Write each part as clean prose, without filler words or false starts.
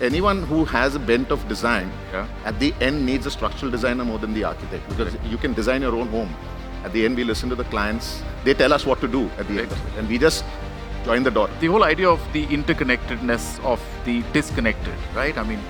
anyone who has a bent of design, at the end needs a structural designer more than the architect, because you can design your own home. At the end, we listen to the clients. They tell us what to do at the end of it, and we just join the dot. The whole idea of the interconnectedness of the disconnected, right? I mean,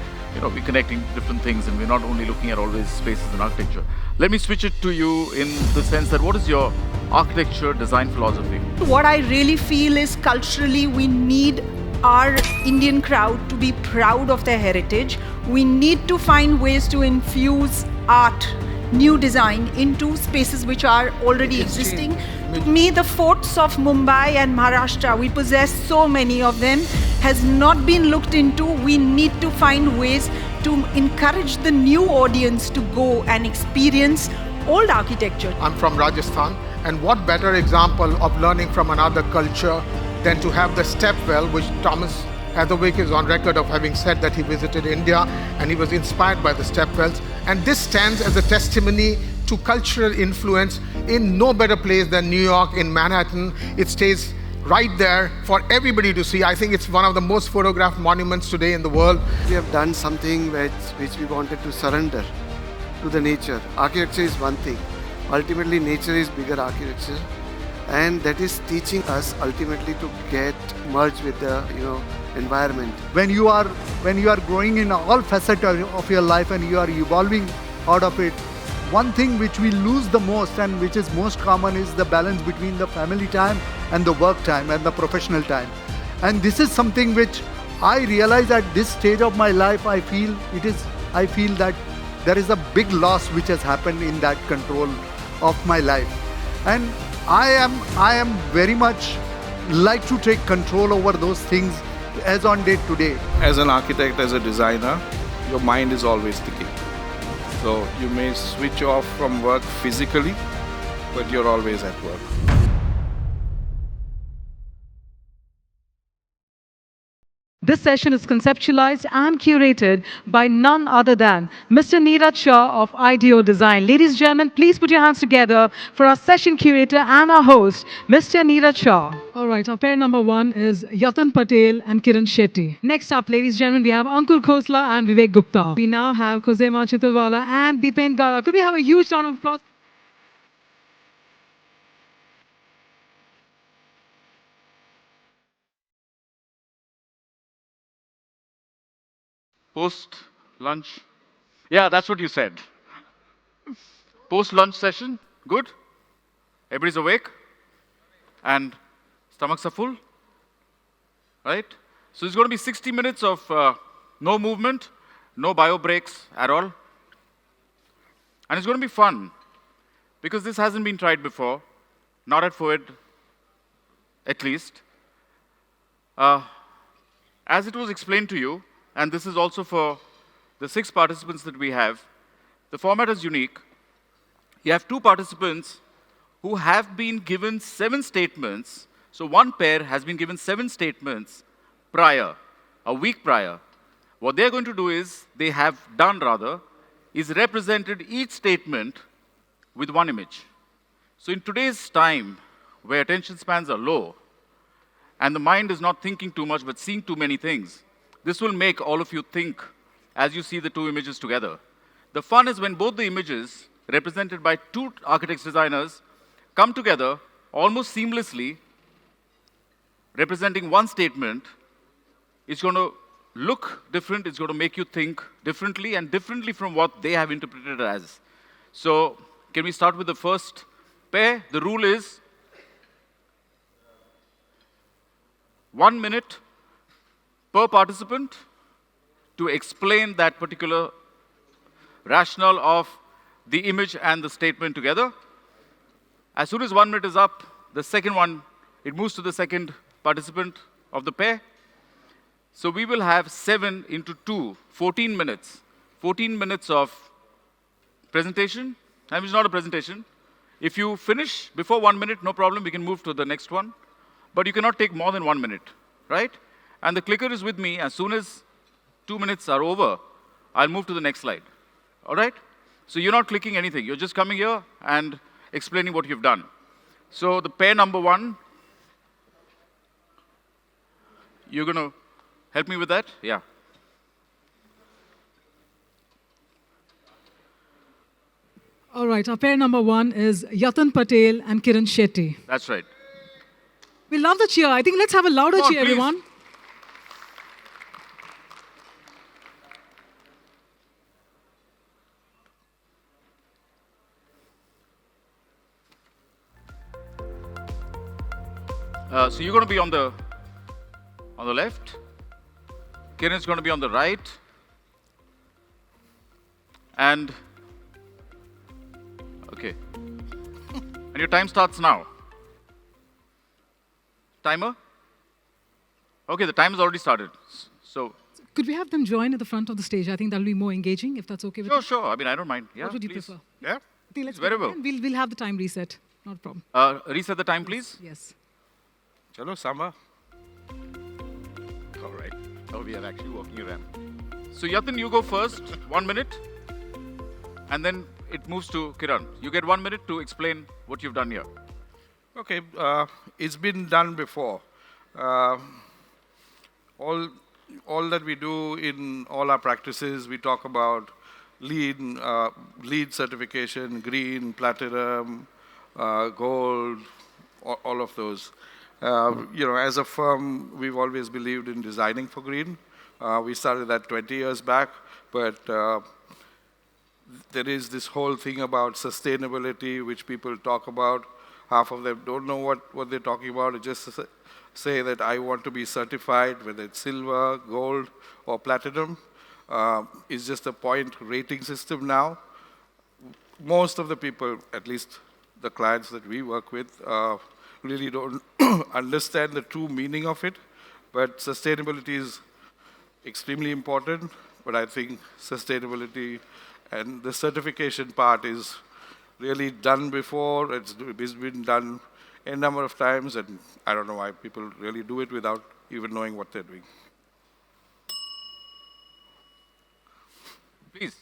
we're connecting different things, and we're not only looking at always spaces in architecture. Let me switch it to you in the sense that what is your architecture design philosophy? What I really feel is culturally we need our Indian crowd to be proud of their heritage. We need to find ways to infuse art, new design into spaces which are already existing. To me, the forts of Mumbai and Maharashtra, we possess so many of them, has not been looked into. We need to find ways to encourage the new audience to go and experience old architecture. I'm from Rajasthan, and what better example of learning from another culture than to have the stepwell, which Thomas Heatherwick is on record of having said that he visited India and he was inspired by the stepwells. And this stands as a testimony to cultural influence in no better place than New York, in Manhattan. It stays right there for everybody to see. I think it's one of the most photographed monuments today in the world. We have done something which we wanted to surrender to the nature. Architecture is one thing. Ultimately, nature is bigger architecture. And that is teaching us ultimately to get merged with the environment. When you are growing in all facets of your life and you are evolving out of it, one thing which we lose the most and which is most common is the balance between the family time and the work time and the professional time. And this is something which I realize at this stage of my life. I feel that there is a big loss which has happened in that control of my life. And I am very much like to take control over those things as on date today. As an architect, as a designer, your mind is always thinking. So you may switch off from work physically, but you're always at work. This session is conceptualized and curated by none other than Mr. Niraj Shah of Duel of Design. Ladies and gentlemen, please put your hands together for our session curator and our host, Mr. Niraj Shah. All right, our pair number one is Yatin Patel and Kiran Shetty. Next up, ladies and gentlemen, we have Annkur Khosla and Vivek Gupta. We now have Khozema Chitalwala and Dipen Gada. Could we have a huge round of applause? Post-lunch? Yeah, that's what you said. Post-lunch session? Good? Everybody's awake? And stomachs are full? Right? So it's going to be 60 minutes of no movement, no bio breaks at all. And it's going to be fun, because this hasn't been tried before, not at FOAID, at least. As it was explained to you, and this is also for the 6 participants that we have, the format is unique. You have 2 participants who have been given 7 statements. So one pair has been given 7 statements prior, a week prior. What they're going to do is, is represented each statement with one image. So in today's time, where attention spans are low, and the mind is not thinking too much but seeing too many things, this will make all of you think as you see the 2 images together. The fun is when both the images, represented by 2 architects designers, come together almost seamlessly, representing one statement. It's going to look different, it's going to make you think differently and differently from what they have interpreted it as. So, can we start with the first pair? The rule is 1 minute per participant to explain that particular rationale of the image and the statement together. As soon as 1 minute is up, the second one, it moves to the second participant of the pair. So we will have 7 into 2, 14 minutes. 14 minutes of presentation. I mean, it's not a presentation. If you finish before 1 minute, no problem, we can move to the next one. But you cannot take more than 1 minute, right? And the clicker is with me. As soon as 2 minutes are over, I'll move to the next slide. All right? So you're not clicking anything. You're just coming here and explaining what you've done. So the pair number 1, you're going to help me with that? Yeah. All right, our pair number one is Yatin Patel and Kiran Shetty. That's right. We love the cheer. I think let's have a louder Come on, cheer, please. everyone. So you're going to be on the left. Kiran's going to be on the right. And okay. And your time starts now. Timer? Okay, the time has already started. So Could we have them join at the front of the stage? I think that'll be more engaging, if that's okay with sure, you. sure. I mean, I don't mind. Yeah, What would you please. prefer? Yeah. I think let's Very well. and we'll have the time reset. Not a problem. Reset the time, please. Yes. Chalo, Samba. All right. Oh, we are actually walking around. So Yatin, you go first, 1 minute, and then it moves to Kiran. You get 1 minute to explain what you've done here. Okay, it's been done before. All that we do in all our practices, we talk about LEED certification, green, platinum, gold, all of those. As a firm, we've always believed in designing for green. We started that 20 years back, but there is this whole thing about sustainability, which people talk about. Half of them don't know what they're talking about. They just say that I want to be certified, whether it's silver, gold, or platinum. It's just a point rating system now. Most of the people, at least the clients that we work with, really don't understand the true meaning of it. But sustainability is extremely important. But I think sustainability and the certification part is really done before. It's been done a number of times, and I don't know why people really do it without even knowing what they're doing. Please.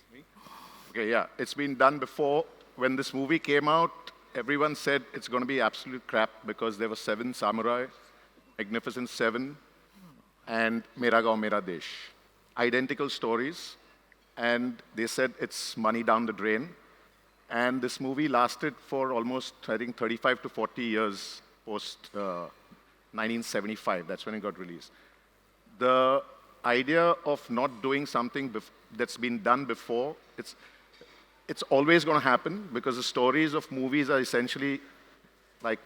Okay, yeah, it's been done before. When this movie came out, everyone said it's going to be absolute crap because there were 7 samurai, Magnificent 7, and Mera Gaon Mera Desh. Identical stories, and they said it's money down the drain. And this movie lasted for almost, I think, 35 to 40 years post 1975. That's when it got released. The idea of not doing something that's been done before, it's always going to happen because the stories of movies are essentially, like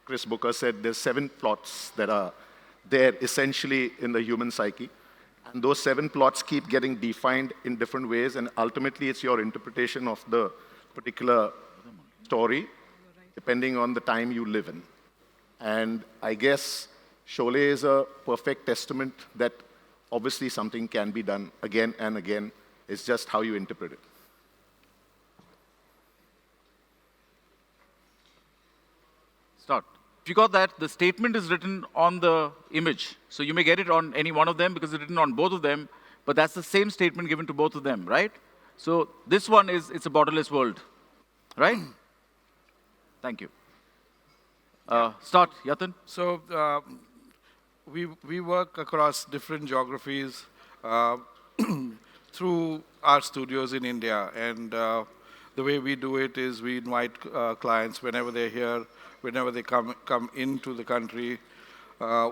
Chris Booker said, there's 7 plots that are there essentially in the human psyche. And those 7 plots keep getting defined in different ways, and ultimately it's your interpretation of the particular story, depending on the time you live in. And I guess Sholay is a perfect testament that obviously something can be done again and again. It's just how you interpret it. Start. If you got that, the statement is written on the image. So you may get it on any one of them because it's written on both of them, but that's the same statement given to both of them, right? So this one is, it's a borderless world, right? Thank you. Start, Yatin. So we work across different geographies through our studios in India. And the way we do it is we invite clients whenever they're here, whenever they come into the country.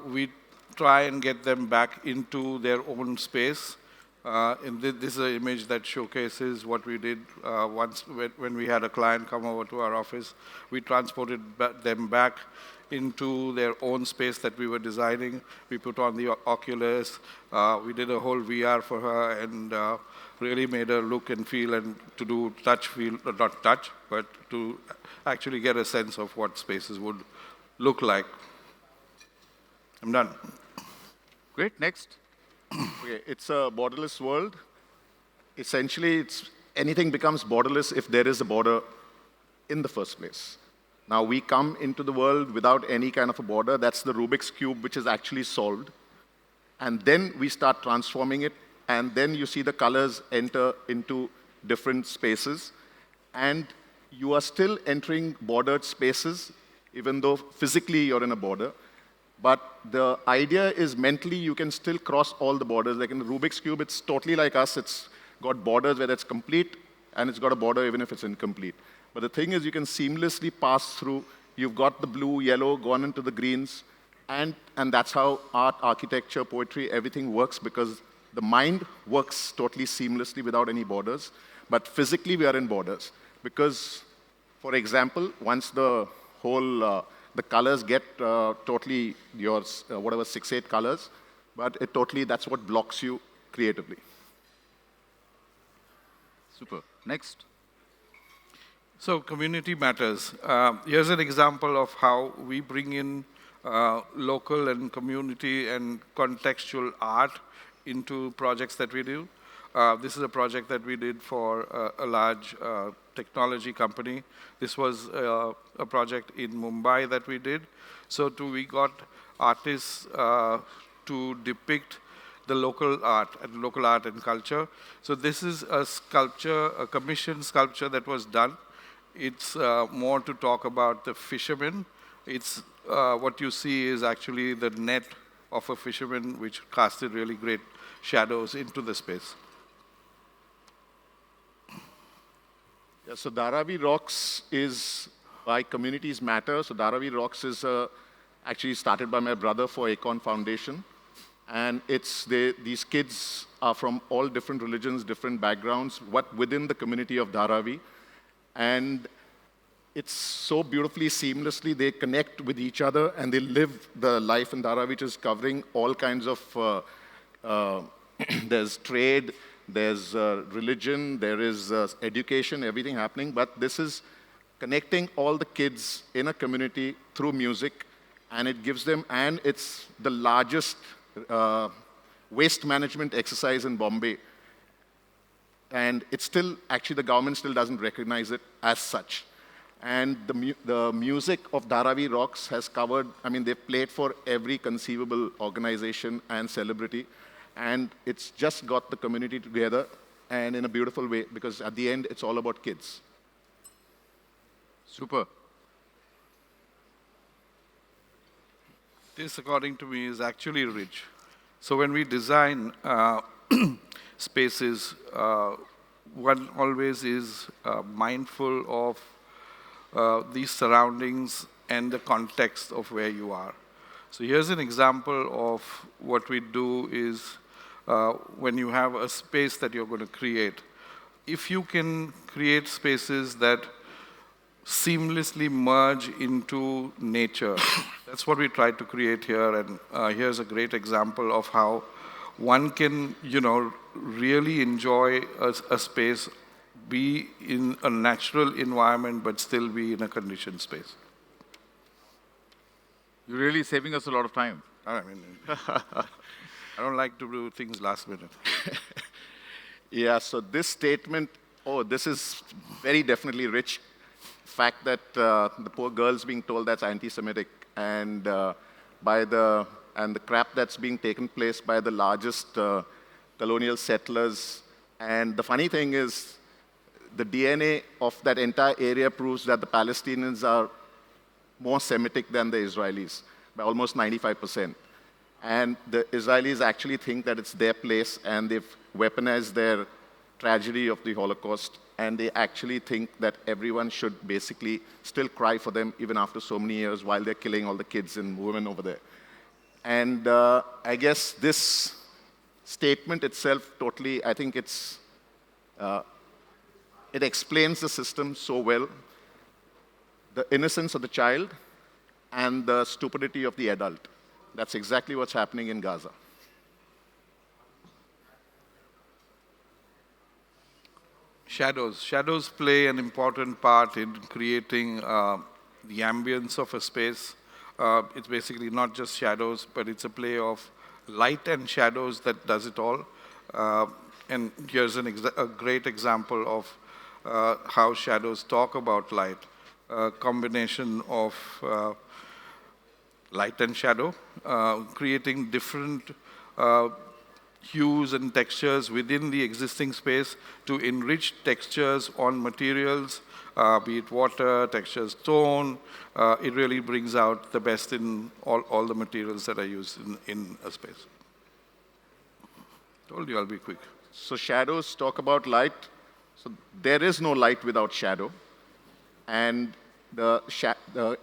We try and get them back into their own space. And this is an image that showcases what we did once when we had a client come over to our office. We transported them back into their own space that we were designing. We put on the Oculus. We did a whole VR for her and really made her look and feel and to do touch feel, not touch, but to actually get a sense of what spaces would look like. I'm done. Great, next. Okay, it's a borderless world. Essentially, anything becomes borderless if there is a border in the first place. Now, we come into the world without any kind of a border. That's the Rubik's Cube, which is actually solved. And then we start transforming it, and then you see the colors enter into different spaces. And you are still entering bordered spaces, even though physically you're in a border. But the idea is mentally you can still cross all the borders. Like in the Rubik's Cube, it's totally like us. It's got borders where it's complete and it's got a border even if it's incomplete. But the thing is, you can seamlessly pass through. You've got the blue, yellow, gone into the greens, and that's how art, architecture, poetry, everything works, because the mind works totally seamlessly without any borders. But physically, we are in borders. Because, for example, once the whole, the colors get totally yours, whatever, 6-8 colors, but it totally, that's what blocks you creatively. Super. Next. So community matters. Here's an example of how we bring in local and community and contextual art into projects that we do. This is a project that we did for a large technology company. This was a project in Mumbai that we did. So we got artists to depict the local art and culture. So this is a sculpture, a commissioned sculpture that was done. It's more to talk about the fishermen. It's what you see is actually the net of a fisherman, which casted really great shadows into the space. Yeah, so Dharavi Rocks is by Communities Matter. So Dharavi Rocks is actually started by my brother for Acorn Foundation. And these kids are from all different religions, different backgrounds, within the community of Dharavi. And it's so beautifully, seamlessly, they connect with each other and they live the life in Dharavi, which is covering all kinds of, there's trade, there's religion, there is education, everything happening. But this is connecting all the kids in a community through music, and it gives them, and it's the largest waste management exercise in Bombay. And it's still, actually the government still doesn't recognize it as such. And the music of Dharavi Rocks has covered, I mean, they've played for every conceivable organization and celebrity. And it's just got the community together, and in a beautiful way, because at the end, it's all about kids. Super. This, according to me, is actually rich. So when we design spaces, one always is mindful of these surroundings and the context of where you are. So here's an example of what we do is when you have a space that you're going to create, if you can create spaces that seamlessly merge into nature. That's what we tried to create here, and here's a great example of how one can, really enjoy a space, be in a natural environment, but still be in a conditioned space. You're really saving us a lot of time. I mean, I don't like to do things last minute. Yeah, so this statement, this is very definitely rich. Fact that the poor girls being told that's anti-Semitic, and the crap that's being taken place by the largest colonial settlers. And the funny thing is, the DNA of that entire area proves that the Palestinians are more Semitic than the Israelis, by almost 95%. And the Israelis actually think that it's their place, and they've weaponized their tragedy of the Holocaust, and they actually think that everyone should basically still cry for them even after so many years while they're killing all the kids and women over there. And I guess this statement itself totally, I think it explains the system so well. The innocence of the child and the stupidity of the adult. That's exactly what's happening in Gaza. Shadows. Shadows play an important part in creating the ambience of a space. It's basically not just shadows, but it's a play of light and shadows that does it all. And here's a great example of how shadows talk about light. A combination of light and shadow, creating different hues and textures within the existing space to enrich textures on materials, be it water, texture, stone. It really brings out the best in all the materials that are used in a space. Told you I'll be quick. So shadows talk about light, So there is no light without shadow. And the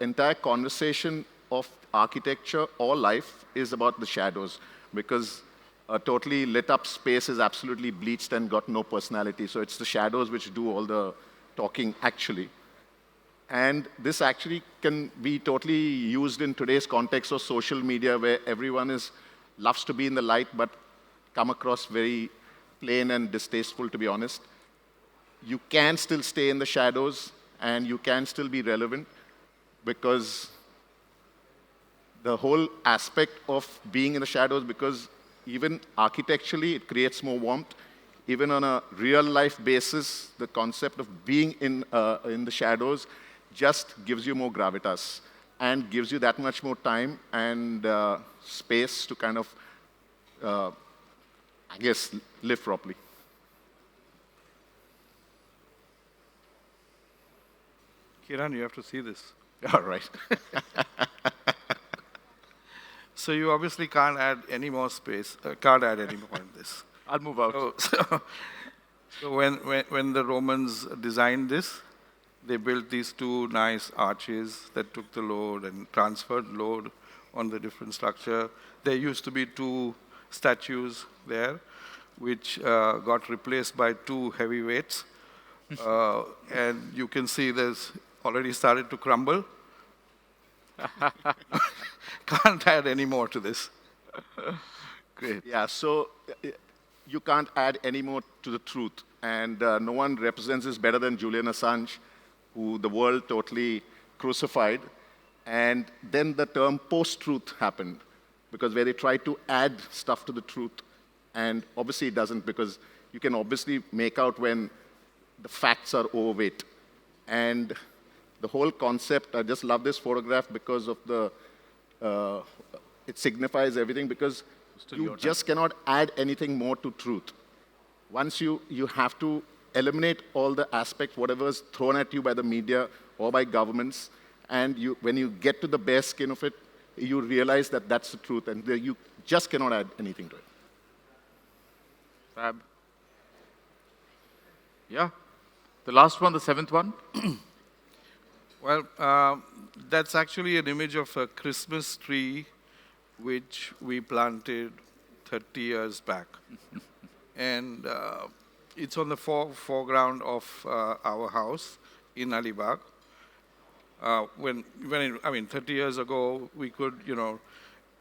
entire conversation of architecture or life is about the shadows, because a totally lit up space is absolutely bleached and got no personality. So it's the shadows which do all the talking actually. And this actually can be totally used in today's context of social media, where everyone loves to be in the light but come across very plain and distasteful, to be honest. You can still stay in the shadows and you can still be relevant, because the whole aspect of being in the shadows, because even architecturally it creates more warmth. Even on a real life basis, the concept of being in the shadows just gives you more gravitas and gives you that much more time and space to kind of, I guess, live properly. Kiran, you have to see this. All right. So you obviously can't add any more space, can't add any more in this. I'll move out. So when the Romans designed this, they built these two nice arches that took the load and transferred load on the different structure. There used to be two statues there, which got replaced by two heavyweights. And you can see there's already started to crumble. Can't add any more to this. Great. Yeah, so you can't add any more to the truth. And no one represents this better than Julian Assange, who the world totally crucified. And then the term post-truth happened, because where they tried to add stuff to the truth. And obviously it doesn't, because you can obviously make out when the facts are overweight. And the whole concept, I just love this photograph because of the, it signifies everything, because you just cannot add anything more to truth. Once you have to eliminate all the aspects, whatever is thrown at you by the media or by governments, and when you get to the bare skin of it, you realize that that's the truth, and you just cannot add anything to it. Fab. Yeah. The last one, the seventh one. Well, that's actually an image of a Christmas tree which we planted 30 years back. And it's on the foreground of our house in Alibag. I mean, 30 years ago, we could,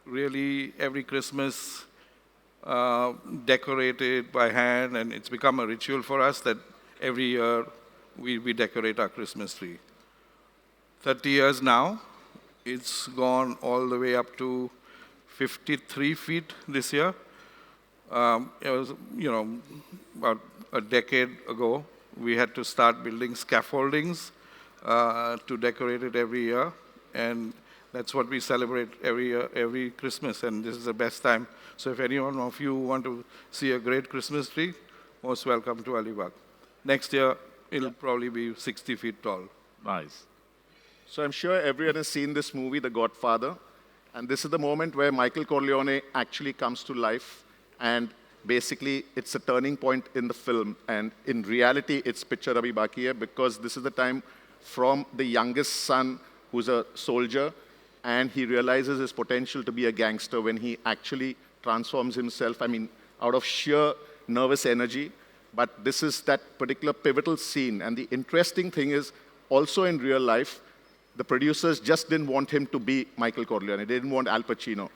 really every Christmas decorate it by hand, and it's become a ritual for us that every year we decorate our Christmas tree. 30 years now, it's gone all the way up to 53 feet this year. It was, about a decade ago, we had to start building scaffoldings to decorate it every year. And that's what we celebrate every year, every Christmas. And this is the best time. So if anyone of you want to see a great Christmas tree, most welcome to Alibag. Next year, it'll probably be 60 feet tall. Nice. So I'm sure everyone has seen this movie, The Godfather. And this is the moment where Michael Corleone actually comes to life. And basically, it's a turning point in the film. And in reality, it's Picture Abhi Baki Hai, because this is the time from the youngest son, who's a soldier, and he realizes his potential to be a gangster when he actually transforms himself, out of sheer nervous energy. But this is that particular pivotal scene. And the interesting thing is, also in real life, the producers just didn't want him to be Michael Corleone. They didn't want Al Pacino.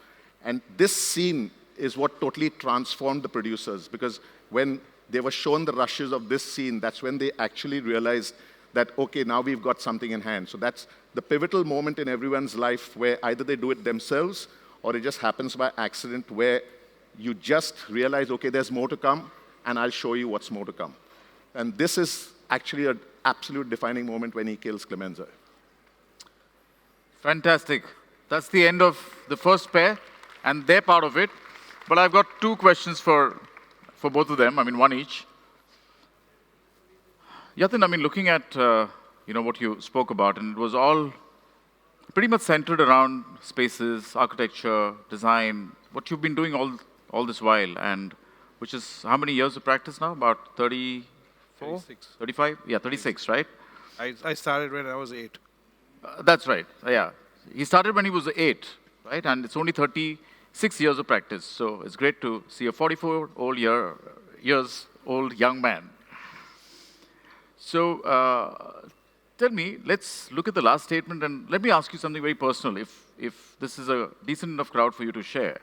And this scene is what totally transformed the producers, because when they were shown the rushes of this scene, that's when they actually realized that, okay, now we've got something in hand. So that's the pivotal moment in everyone's life where either they do it themselves or it just happens by accident, where you just realize, okay, there's more to come, and I'll show you what's more to come. And this is actually an absolute defining moment when he kills Clemenza. Fantastic. That's the end of the first pair and their part of it. But I've got two questions for both of them, one each. Yatin, looking at what you spoke about, and it was all pretty much centered around spaces, architecture, design, what you've been doing all this while, and which is how many years of practice now? About 34 34? 36. 35? Yeah, 36, right? I started when I was 8. That's right, yeah. He started when he was 8, right? And it's only 36 years of practice. So it's great to see a 44-years old young man. So tell me, let's look at the last statement, and let me ask you something very personal, if this is a decent enough crowd for you to share.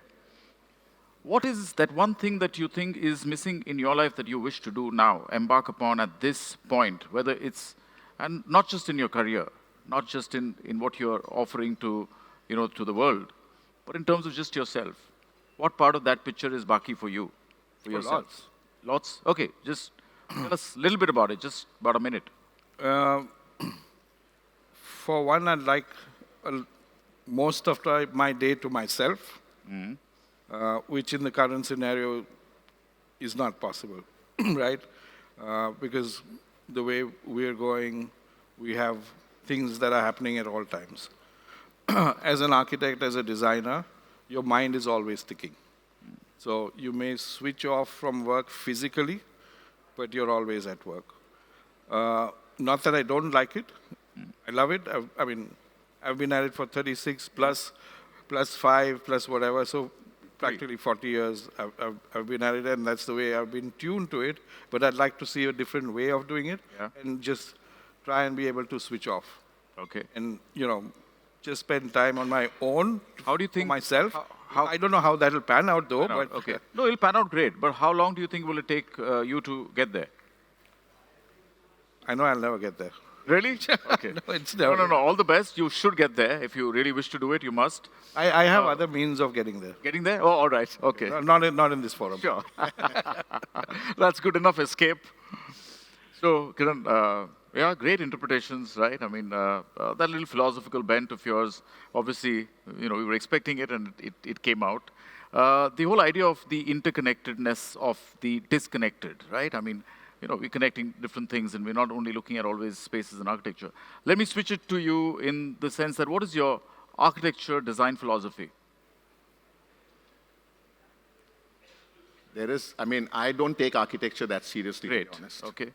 What is that one thing that you think is missing in your life that you wish to do now, embark upon at this point, whether it's, and not just in your career, not just in what you're offering to, to the world, but in terms of just yourself? What part of that picture is baki for you, for yourself? Lots. Lots? Okay, just tell us a little bit about it, just about a minute. For one, I'd like most of my day to myself, which in the current scenario is not possible, right? Because the way we're going, we have things that are happening at all times. As an architect, as a designer, your mind is always ticking. So you may switch off from work physically, but you're always at work. Not that I don't like it. I love it. I've been at it for 36 plus 5 plus whatever, so practically 40 years I've been at it, and that's the way I've been tuned to it. But I'd like to see a different way of doing it, and just try and be able to switch off. Okay. And, just spend time on my own. How do you think? For myself. I don't know how that'll pan out, though. But okay. No, it'll pan out great. But how long do you think will it take you to get there? I know I'll never get there. Really? Okay. No, it's never. No. All the best. You should get there. If you really wish to do it, you must. I have other means of getting there. Getting there? Oh, all right. Okay. Not in this forum. Sure. That's good enough escape. So, Kiran, yeah, great interpretations, right? That little philosophical bent of yours, obviously, we were expecting it, and it came out. The whole idea of the interconnectedness of the disconnected, right? We're connecting different things, and we're not only looking at always spaces and architecture. Let me switch it to you in the sense that what is your architecture design philosophy? I don't take architecture that seriously, to be honest. Okay.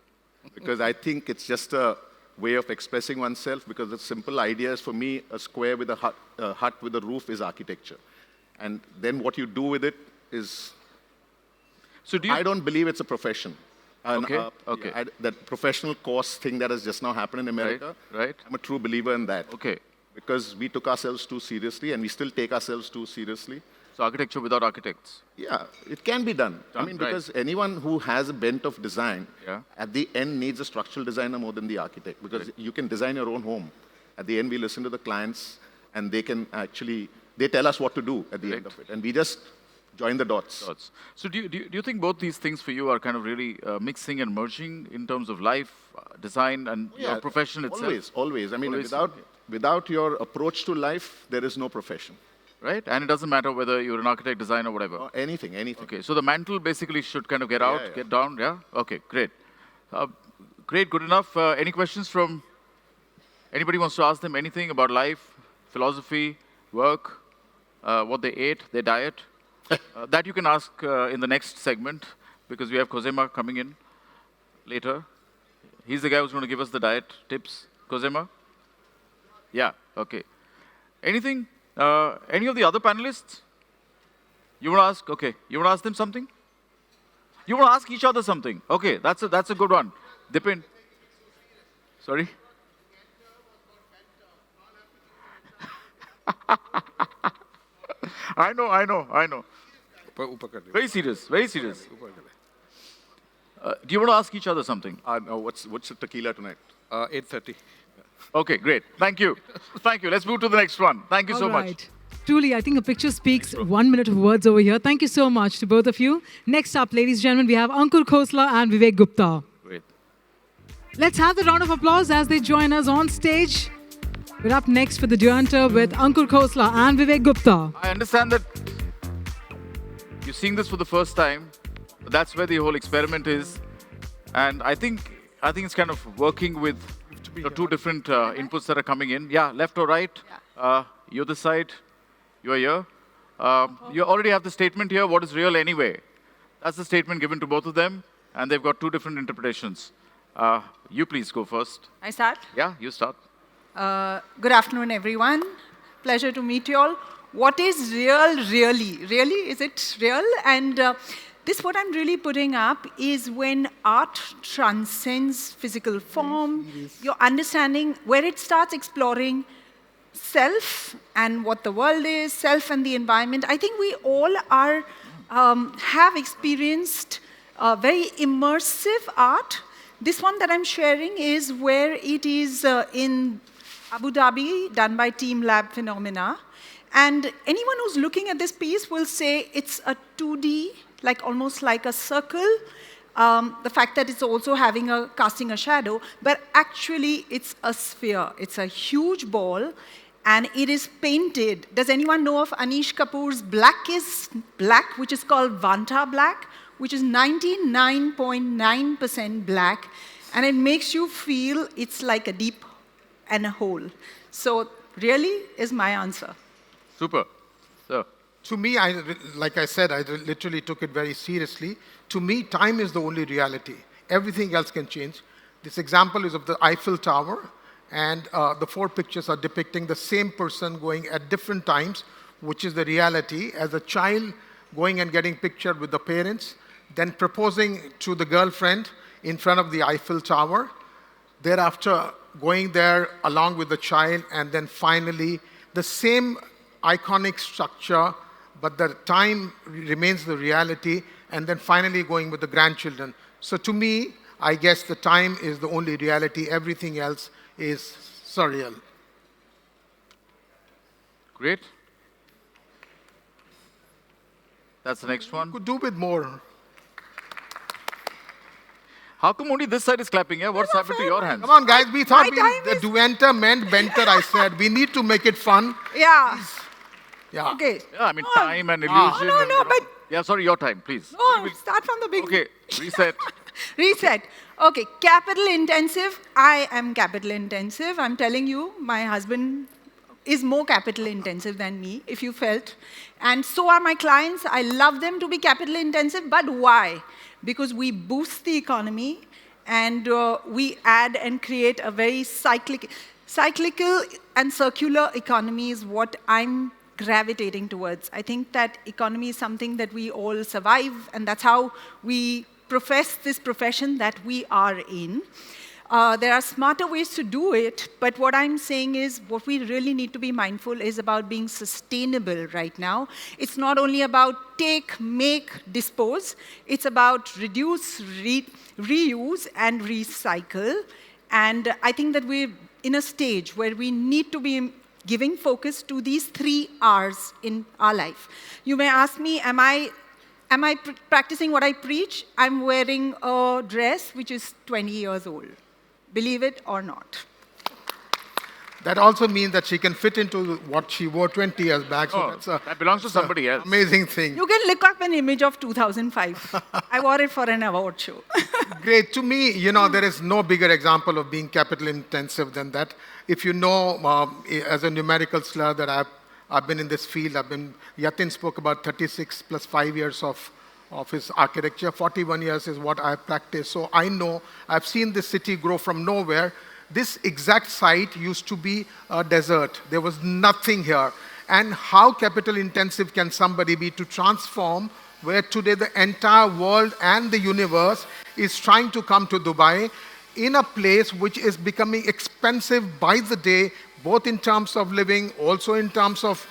Because I think it's just a way of expressing oneself, because the simple idea is, for me, a square with a hut with a roof is architecture. And then what you do with it is... So I don't believe it's a profession. Okay. That professional course thing that has just now happened in America, right. I'm a true believer in that. Okay. Because we took ourselves too seriously, and we still take ourselves too seriously. So architecture without architects? Yeah, it can be done. Because anyone who has a bent of design, at the end needs a structural designer more than the architect. Because you can design your own home. At the end, we listen to the clients, and they tell us what to do at the end of it. And we just join the dots. So do you think both these things for you are kind of really mixing and merging in terms of life, design, and your profession itself? Always. Without your approach to life, there is no profession. Right? And it doesn't matter whether you're an architect, designer, whatever. Anything. Okay, so the mantle basically should kind of get out, get down, yeah? Okay, great. Great, good enough. Any questions from anybody wants to ask them anything about life, philosophy, work, what they ate, their diet? That you can ask in the next segment, because we have Khozema coming in later. He's the guy who's going to give us the diet tips. Khozema? Yeah, okay. Anything? Any of the other panelists? You want to ask? Okay. You want to ask them something? You want to ask each other something? Okay, that's a good one. Dipen. Sorry? I know. Very serious. Do you want to ask each other something? No, what's the tequila tonight? 8:30. Okay, great. Thank you. Let's move to the next one. Thank you so much. Truly, I think a picture speaks 1 minute of words over here. Thank you so much to both of you. Next up, ladies and gentlemen, we have Annkur Khosla and Vivek Gupta. Great. Let's have the round of applause as they join us on stage. We're up next for the Duanter with Annkur Khosla and Vivek Gupta. I understand that you're seeing this for the first time, but that's where the whole experiment is. And I think it's kind of working with two different inputs that are coming in. Yeah, left or right? You're this side. You're here. You already have the statement here, what is real anyway. That's the statement given to both of them, and they've got two different interpretations. You please go first. I start? Yeah, you start. Good afternoon, everyone. Pleasure to meet you all. What is real, really? Really, is it real? And this, what I'm really putting up is when art transcends physical form, your understanding, where it starts exploring self and what the world is, self and the environment. I think we all are, have experienced very immersive art. This one that I'm sharing is where it is in Abu Dhabi, done by Team Lab Phenomena. And anyone who's looking at this piece will say it's a 2D, like almost like a circle. The fact that it's also having casting a shadow, but actually it's a sphere. It's a huge ball, and it is painted. Does anyone know of Anish Kapoor's Black is Black, which is called Vanta Black, which is 99.9% black, and it makes you feel it's like a deep and a hole. So really is my answer. Super. So. To me, like I said, I literally took it very seriously. To me, time is the only reality. Everything else can change. This example is of the Eiffel Tower, and the 4 pictures are depicting the same person going at different times, which is the reality, as a child going and getting pictured with the parents, then proposing to the girlfriend in front of the Eiffel Tower, thereafter going there along with the child, and then finally the same iconic structure, but the time remains the reality, and then finally going with the grandchildren. So to me, I guess the time is the only reality. Everything else is surreal. Great. That's the next one. Could do with more. How come only this side is clapping? Yeah, what's happened to your hands? Come on, guys. We thought the Duanter meant Benter, I said. We need to make it fun. Yeah. Please. Yeah. Okay. Yeah, I mean, time and illusion. No, but... Yeah, sorry, your time, please. No, start from the beginning. Okay, reset. Reset. Okay, capital intensive. I am capital intensive. I'm telling you, my husband is more capital intensive than me, if you felt. And so are my clients. I love them to be capital intensive, but why? Because we boost the economy, and we add and create a very cyclical and circular economy is what I'm gravitating towards. I think that economy is something that we all survive, and that's how we profess this profession that we are in. There are smarter ways to do it, but what I'm saying is what we really need to be mindful is about being sustainable right now. It's not only about take, make, dispose. It's about reduce, reuse, and recycle. And I think that we're in a stage where we need to be giving focus to these 3 R's in our life. You may ask me, am I practicing what I preach? I'm wearing a dress which is 20 years old. Believe it or not. That also means that she can fit into what she wore 20 years back. So that belongs to somebody else. Amazing thing. You can look up an image of 2005. I wore it for an award show. Great. To me, there is no bigger example of being capital intensive than that. If you know, as a numerical slur, that I've been in this field. Yatin spoke about 36 plus 5 years of his architecture. 41 years is what I've practiced. So I know, I've seen this city grow from nowhere. This exact site used to be a desert. There was nothing here. And how capital intensive can somebody be to transform where today the entire world and the universe is trying to come to Dubai in a place which is becoming expensive by the day, both in terms of living, also in terms of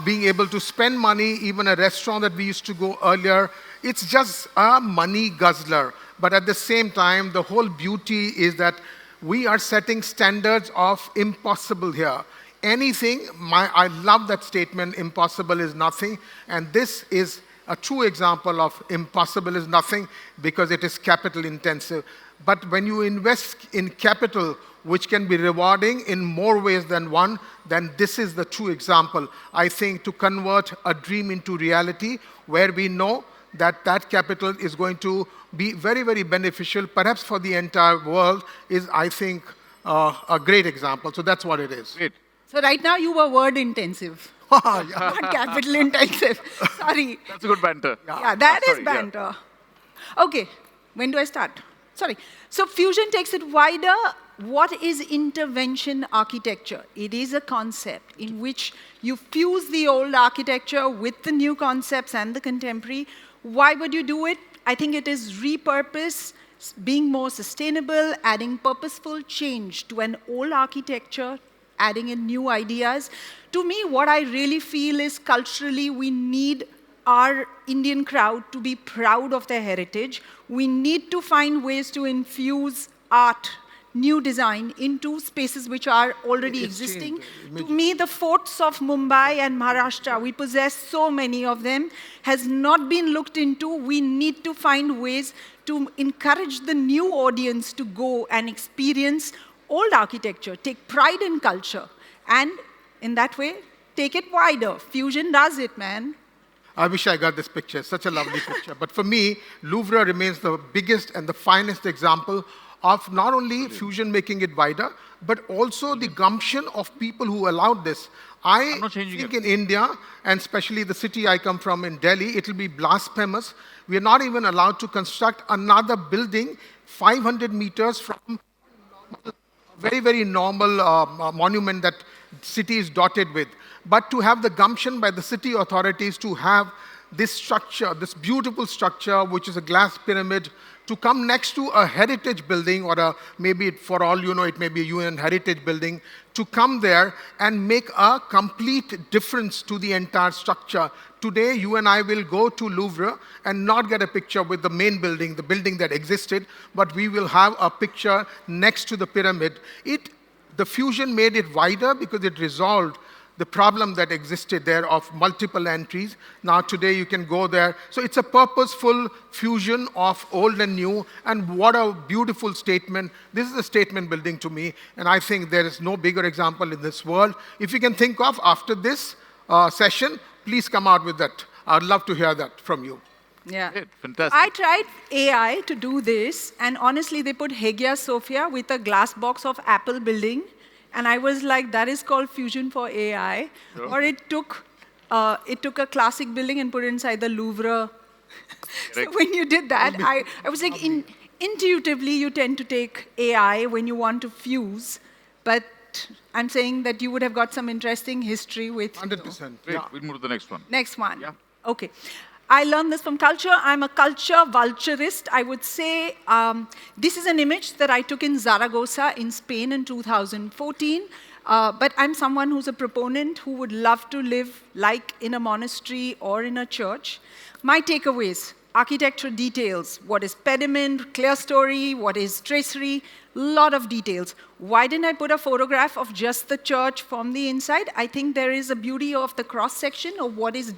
being able to spend money. Even a restaurant that we used to go earlier, it's just a money guzzler. But at the same time, the whole beauty is that we are setting standards of impossible here. Anything, I love that statement, impossible is nothing. And this is a true example of impossible is nothing because it is capital intensive. But when you invest in capital, which can be rewarding in more ways than one, then this is the true example. I think to convert a dream into reality, where we know that that capital is going to be very, very beneficial, perhaps for the entire world, is, I think, a great example. So that's what it is. Great. So right now you were word intensive. Not capital intensive. Sorry. That's a good banter. Yeah, that is banter. Yeah. Okay, when do I start? Sorry. So fusion takes it wider. What is intervention architecture? It is a concept in which you fuse the old architecture with the new concepts and the contemporary. Why would you do it? I think it is repurpose, being more sustainable, adding purposeful change to an old architecture, adding in new ideas. To me, what I really feel is culturally we need our Indian crowd to be proud of their heritage. We need to find ways to infuse art, new design into spaces which are already existing. To me, the forts of Mumbai and Maharashtra, we possess so many of them, has not been looked into. We need to find ways to encourage the new audience to go and experience old architecture, take pride in culture, and in that way, take it wider. Fusion does it, man. I wish I got this picture, such a lovely picture. But for me, Louvre remains the biggest and the finest example of not only fusion making it wider, but also the gumption of people who allowed this. I think in India, and especially the city I come from in Delhi, it will be blasphemous. We are not even allowed to construct another building 500 meters from a very, very normal monument that city is dotted with. But to have the gumption by the city authorities to have this structure, this beautiful structure, which is a glass pyramid, to come next to a heritage building, or maybe for all you know, it may be a UN heritage building, to come there and make a complete difference to the entire structure. Today, you and I will go to Louvre and not get a picture with the main building, the building that existed, but we will have a picture next to the pyramid. The fusion made it wider because it resolved the problem that existed there of multiple entries. Now today you can go there. So it's a purposeful fusion of old and new, and what a beautiful statement. This is a statement building to me, and I think there is no bigger example in this world. If you can think of after this session, please come out with that. I'd love to hear that from you. Yeah. Fantastic. I tried AI to do this, and honestly, they put Hagia Sophia with a glass box of Apple building, and I was like, that is called fusion for AI. Sure. Or it took a classic building and put it inside the Louvre. So when you did that, I was like, intuitively, you tend to take AI when you want to fuse, but I'm saying that you would have got some interesting history with... 100%. Great. We'll move to the next one. Next one. Yeah. Okay. I learned this from culture. I'm a culture vulturist. I would say this is an image that I took in Zaragoza in Spain in 2014. But I'm someone who's a proponent who would love to live like in a monastery or in a church. My takeaways: architecture details. What is pediment, clear story, what is tracery, lot of details. Why didn't I put a photograph of just the church from the inside? I think there is a beauty of the cross-section of what is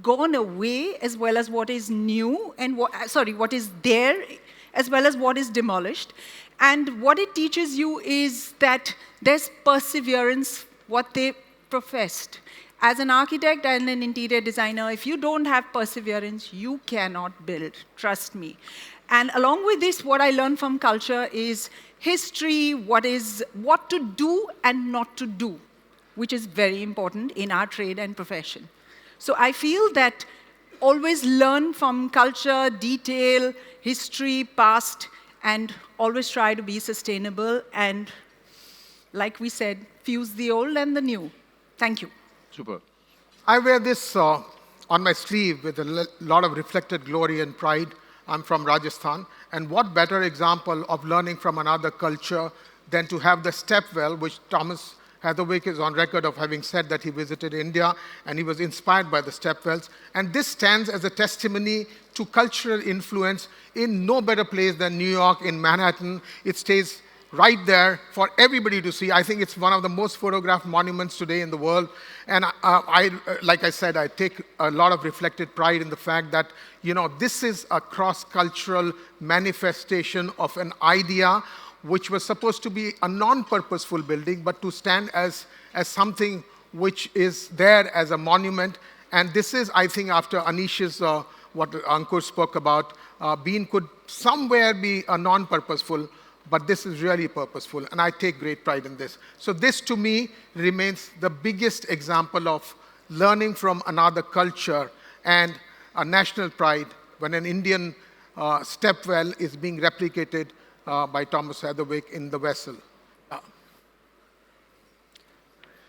gone away as well as what is new, and what is there as well as what is demolished. And what it teaches you is that there's perseverance, what they professed. As an architect and an interior designer, if you don't have perseverance, you cannot build, trust me. And along with this, what I learned from culture is history, what to do and not to do, which is very important in our trade and profession. So I feel that always learn from culture, detail, history, past, and always try to be sustainable and, like we said, fuse the old and the new. Thank you. Super. I wear this on my sleeve with a lot of reflected glory and pride. I'm from Rajasthan, and what better example of learning from another culture than to have the stepwell, which Thomas Heatherwick is on record of having said that he visited India and he was inspired by the stepwells. And this stands as a testimony to cultural influence in no better place than New York, in Manhattan. It stays right there for everybody to see. I think it's one of the most photographed monuments today in the world. And like I said, I take a lot of reflected pride in the fact that, this is a cross-cultural manifestation of an idea which was supposed to be a non-purposeful building, but to stand as something which is there as a monument. And this is, I think, after Anish's, what Annkur spoke about, Bean could somewhere be a non-purposeful, but this is really purposeful, and I take great pride in this. So this, to me, remains the biggest example of learning from another culture and a national pride when an Indian stepwell is being replicated by Thomas Heatherwick in the vessel.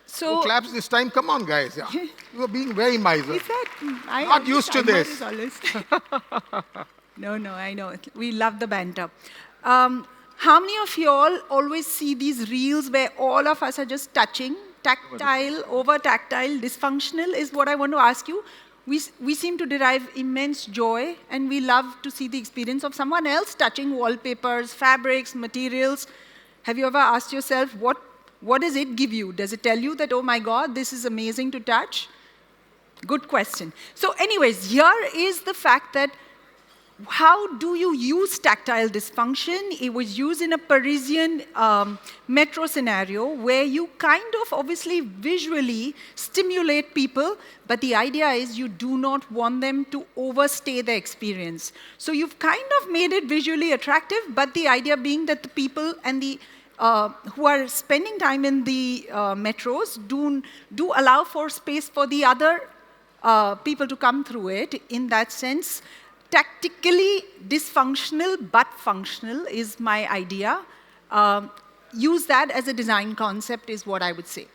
So, Who claps this time? Come on, guys. Yeah. You are being very miser. he said, I Not used to timer this. is always- No, I know. We love the banter. How many of you all always see these reels where all of us are just touching? Tactile, over tactile, dysfunctional is what I want to ask you. We seem to derive immense joy, and we love to see the experience of someone else touching wallpapers, fabrics, materials. Have you ever asked yourself, what does it give you? Does it tell you that, oh my God, this is amazing to touch? Good question. So anyways, here is the fact that how do you use tactile dysfunction? It was used in a Parisian metro scenario where you kind of obviously visually stimulate people, but the idea is you do not want them to overstay the experience. So you've kind of made it visually attractive, but the idea being that the people and the who are spending time in the metros do allow for space for the other people to come through it. In that sense, tactically dysfunctional but functional is my idea. Use that as a design concept is what I would say.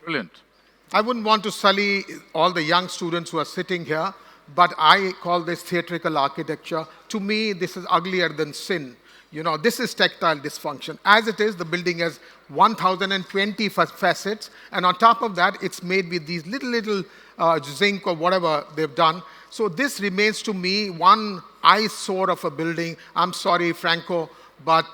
Brilliant. I wouldn't want to sully all the young students who are sitting here, but I call this theatrical architecture. To me, this is uglier than sin. You know, this is tactile dysfunction. As it is, the building has 1,020 facets, and on top of that, it's made with these little zinc or whatever they've done. So this remains to me one eyesore of a building. I'm sorry, Franco, but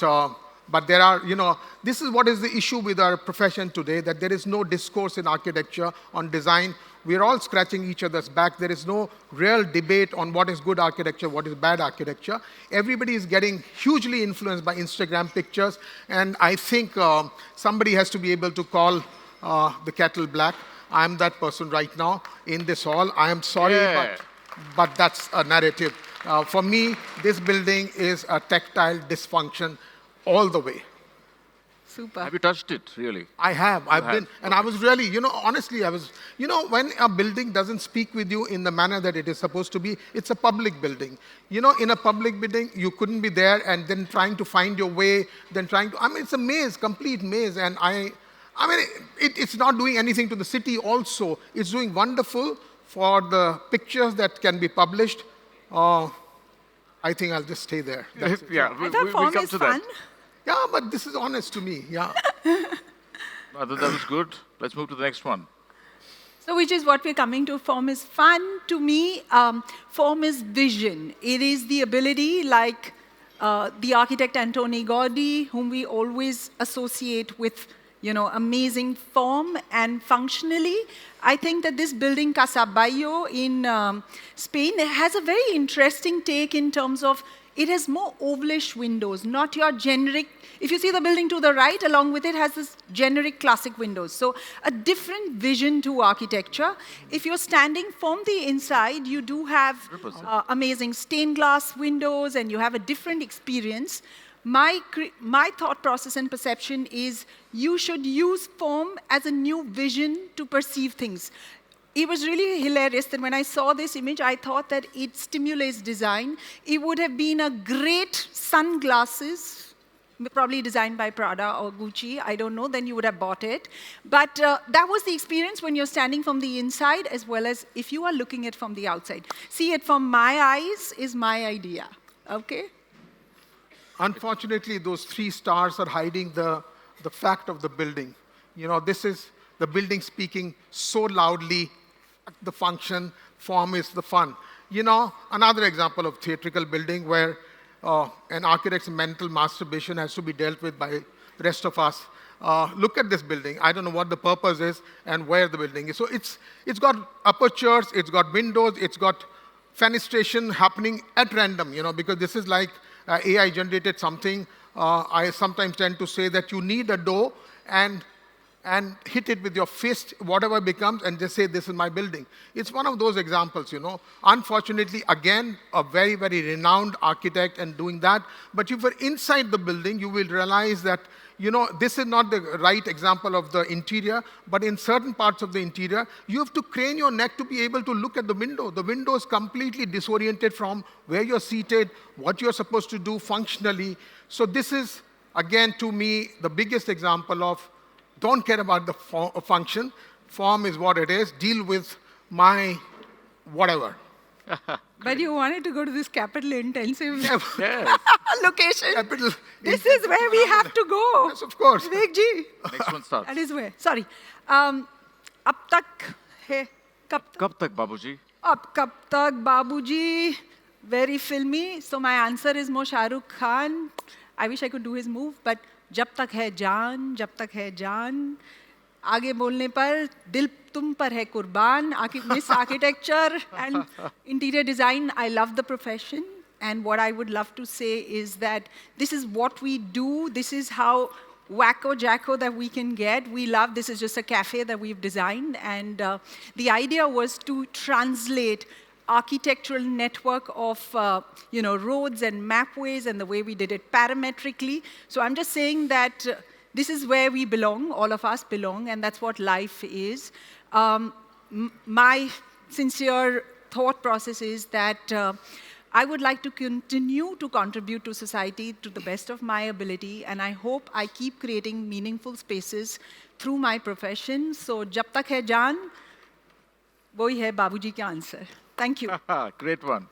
there are, you know, this is what is the issue with our profession today, that there is no discourse in architecture on design. We're all scratching each other's back. There is no real debate on what is good architecture, what is bad architecture. Everybody is getting hugely influenced by Instagram pictures, and I think somebody has to be able to call the kettle black. I'm that person right now in this hall. I am sorry, but that's a narrative. For me, this building is a tactile dysfunction all the way. Super. Have you touched it, really? I have. I've been, and I was really, you know, honestly, I was, you know, when a building doesn't speak with you in the manner that it is supposed to be, it's a public building. You know, in a public building, you couldn't be there and then trying to find your way, then trying to, I mean, it's a maze, complete maze, and I mean, it's not doing anything to the city also. It's doing wonderful for the pictures that can be published. I think I'll just stay there. That's it. Yeah, I thought form is fun. Yeah, but this is honest to me, yeah. That was good. Let's move to the next one. So which is what we're coming to. Form is fun. To me, form is vision. It is the ability, like the architect Antoni Gaudi, whom we always associate with, you know, amazing form and functionally. I think that this building, Casa Bayo in Spain, has a very interesting take in terms of it has more ovalish windows, not your generic. If you see the building to the right, along with it has this generic classic windows. So a different vision to architecture. If you're standing from the inside, you do have amazing stained glass windows, and you have a different experience. My thought process and perception is you should use form as a new vision to perceive things. It was really hilarious that when I saw this image, I thought that it stimulates design. It would have been a great sunglasses, probably designed by Prada or Gucci, I don't know, then you would have bought it. But that was the experience when you're standing from the inside, as well as if you are looking at from the outside. See it from my eyes is my idea, okay? Unfortunately, those 3 stars are hiding the fact of the building. You know, this is the building speaking so loudly, the function, form is the fun. You know, another example of theatrical building where an architect's mental masturbation has to be dealt with by the rest of us. Look at this building. I don't know what the purpose is and where the building is. So it's got apertures, it's got windows, it's got fenestration happening at random, you know, because this is like AI generated something. I sometimes tend to say that you need a door, and and hit it with your fist, whatever it becomes, and just say, this is my building. It's one of those examples, you know. Unfortunately, again, a very, very renowned architect and doing that. But if you're inside the building, you will realize that, you know, this is not the right example of the interior, but in certain parts of the interior, you have to crane your neck to be able to look at the window. The window is completely disoriented from where you're seated, what you're supposed to do functionally. So this is, again, to me, the biggest example of don't care about the function. Form is what it is. Deal with my whatever. But you wanted to go to this capital-intensive Yes. location. Capital. This is where we have to go. Yes, of course. Vivek ji. Next one starts. That is where. Sorry. Ab tak hai. Kab tak, Babuji? Ab kab tak, Babuji. Very filmy. So my answer is more Shah Rukh Khan. I wish I could do his move, but jab tak hai jaan. आगे बोलने पर दिल तुम पर है कुर्बान. Miss Architecture and Interior Design, I love the profession. And what I would love to say is that this is what we do. This is how wacko-jacko that we can get. We love, this is just a cafe that we've designed. And the idea was to translate architectural network of roads and mapways and the way we did it parametrically. So I'm just saying that this is where we belong, all of us belong, and that's what life is. My sincere thought process is that I would like to continue to contribute to society to the best of my ability, and I hope I keep creating meaningful spaces through my profession. So, jab tak hai jaan, wohi hai Babuji ka answer. Thank you. Great one.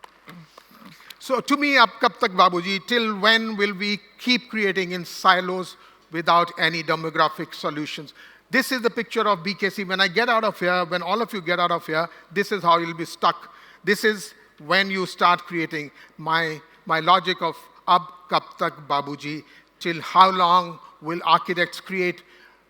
So to me, ab kab tak Babuji, till when will we keep creating in silos without any demographic solutions? This is the picture of BKC. When I get out of here, when all of you get out of here, this is how you'll be stuck. This is when you start creating my logic of ab kab tak Babuji, till how long will architects create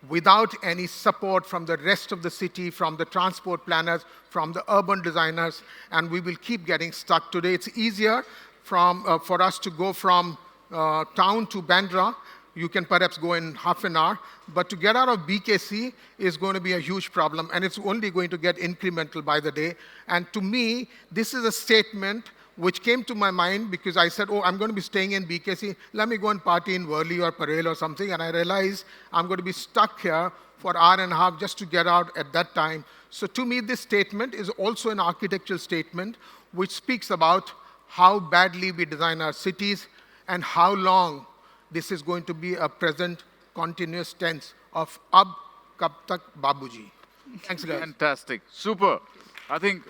without any support from the rest of the city, from the transport planners, from the urban designers, and we will keep getting stuck. Today, it's easier for us to go from town to Bandra. You can perhaps go in half an hour, but to get out of BKC is going to be a huge problem, and it's only going to get incremental by the day. And to me, this is a statement which came to my mind because I said, I'm going to be staying in BKC. Let me go and party in Worli or Parel or something. And I realized I'm going to be stuck here for an hour and a half just to get out at that time. So to me, this statement is also an architectural statement which speaks about how badly we design our cities and how long this is going to be a present continuous tense of ab kab tak Babuji. Thanks, guys. Fantastic. Super. I think,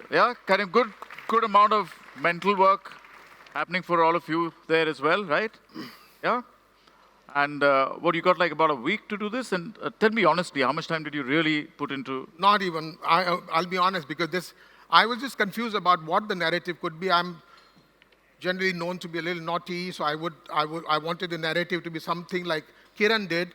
kind of good amount of mental work happening for all of you there as well, right? Yeah? And what, you got like about a week to do this? And tell me honestly, how much time did you really put into? Not even. I'll be honest, because I was just confused about what the narrative could be. I'm generally known to be a little naughty, so I wanted the narrative to be something like Kiran did,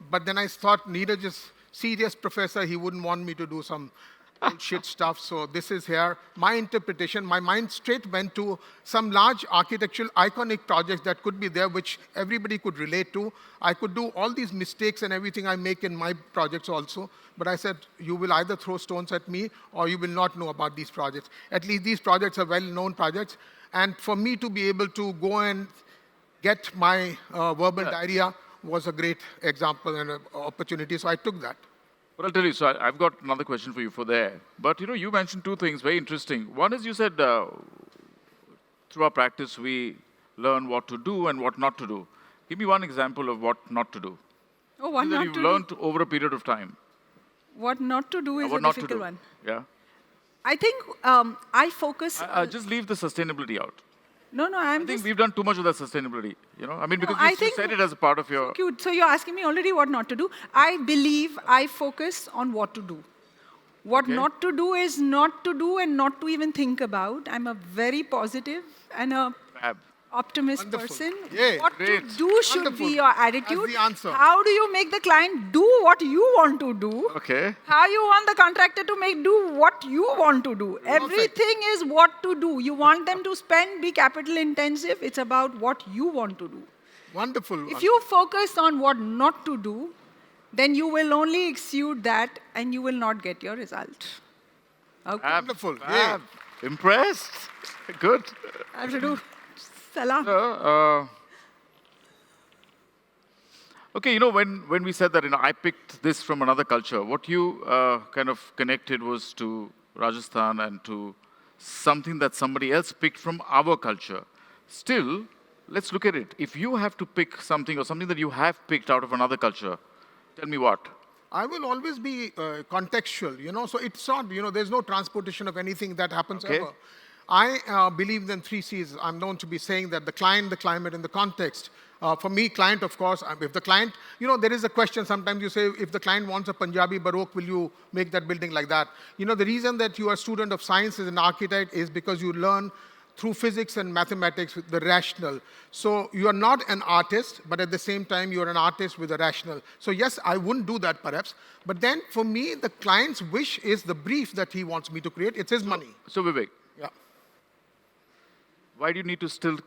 but then I thought Niraj is serious professor, he wouldn't want me to do some bullshit stuff, so this is here. My interpretation, my mind straight went to some large architectural iconic projects that could be there, which everybody could relate to. I could do all these mistakes and everything I make in my projects also, but I said, you will either throw stones at me or you will not know about these projects. At least these projects are well-known projects. And for me to be able to go and get my verbal diarrhea was a great example and an opportunity, so I took that. But I'll tell you, so I've got another question for you for there. But you mentioned two things, very interesting. One is you said through our practice, we learn what to do and what not to do. Give me one example of what not to do. Oh, what not to do? You've learned over a period of time. What not to do is a difficult one. Yeah. I think I focus... just leave the sustainability out. No, I think we've done too much of that sustainability, I mean, because you said it as a part of your... Cute. So you're asking me already what not to do. I believe I focus on what to do. What not to do is not to do and not to even think about. I'm a very positive and a optimist person. Yeah, what to do should be your attitude. That's the answer. How do you make the client do what you want to do? Okay. How you want the contractor to do what you want to do. Everything is what to do. You want them to be capital intensive. It's about what you want to do. Wonderful. If you focus on what not to do, then you will only exude that and you will not get your result. Okay. Wonderful. Fab. Impressed? Good. I have to do salam. Okay, when we said that, I picked this from another culture, what you kind of connected was to Rajasthan and to something that somebody else picked from our culture. Still, let's look at it. If you have to pick something or something that you have picked out of another culture, tell me what? I will always be contextual, so it's not, there's no transportation of anything that happens ever. I believe in 3 C's. I'm known to be saying that the client, the climate, and the context. For me, client, of course, if the client, there is a question, sometimes you say, if the client wants a Punjabi Baroque, will you make that building like that? The reason that you are a student of science as an architect is because you learn through physics and mathematics with the rational. So you are not an artist, but at the same time, you are an artist with a rational. So yes, I wouldn't do that perhaps. But then for me, the client's wish is the brief that he wants me to create. It's his money. So Vivek. Yeah. Why do you need to still,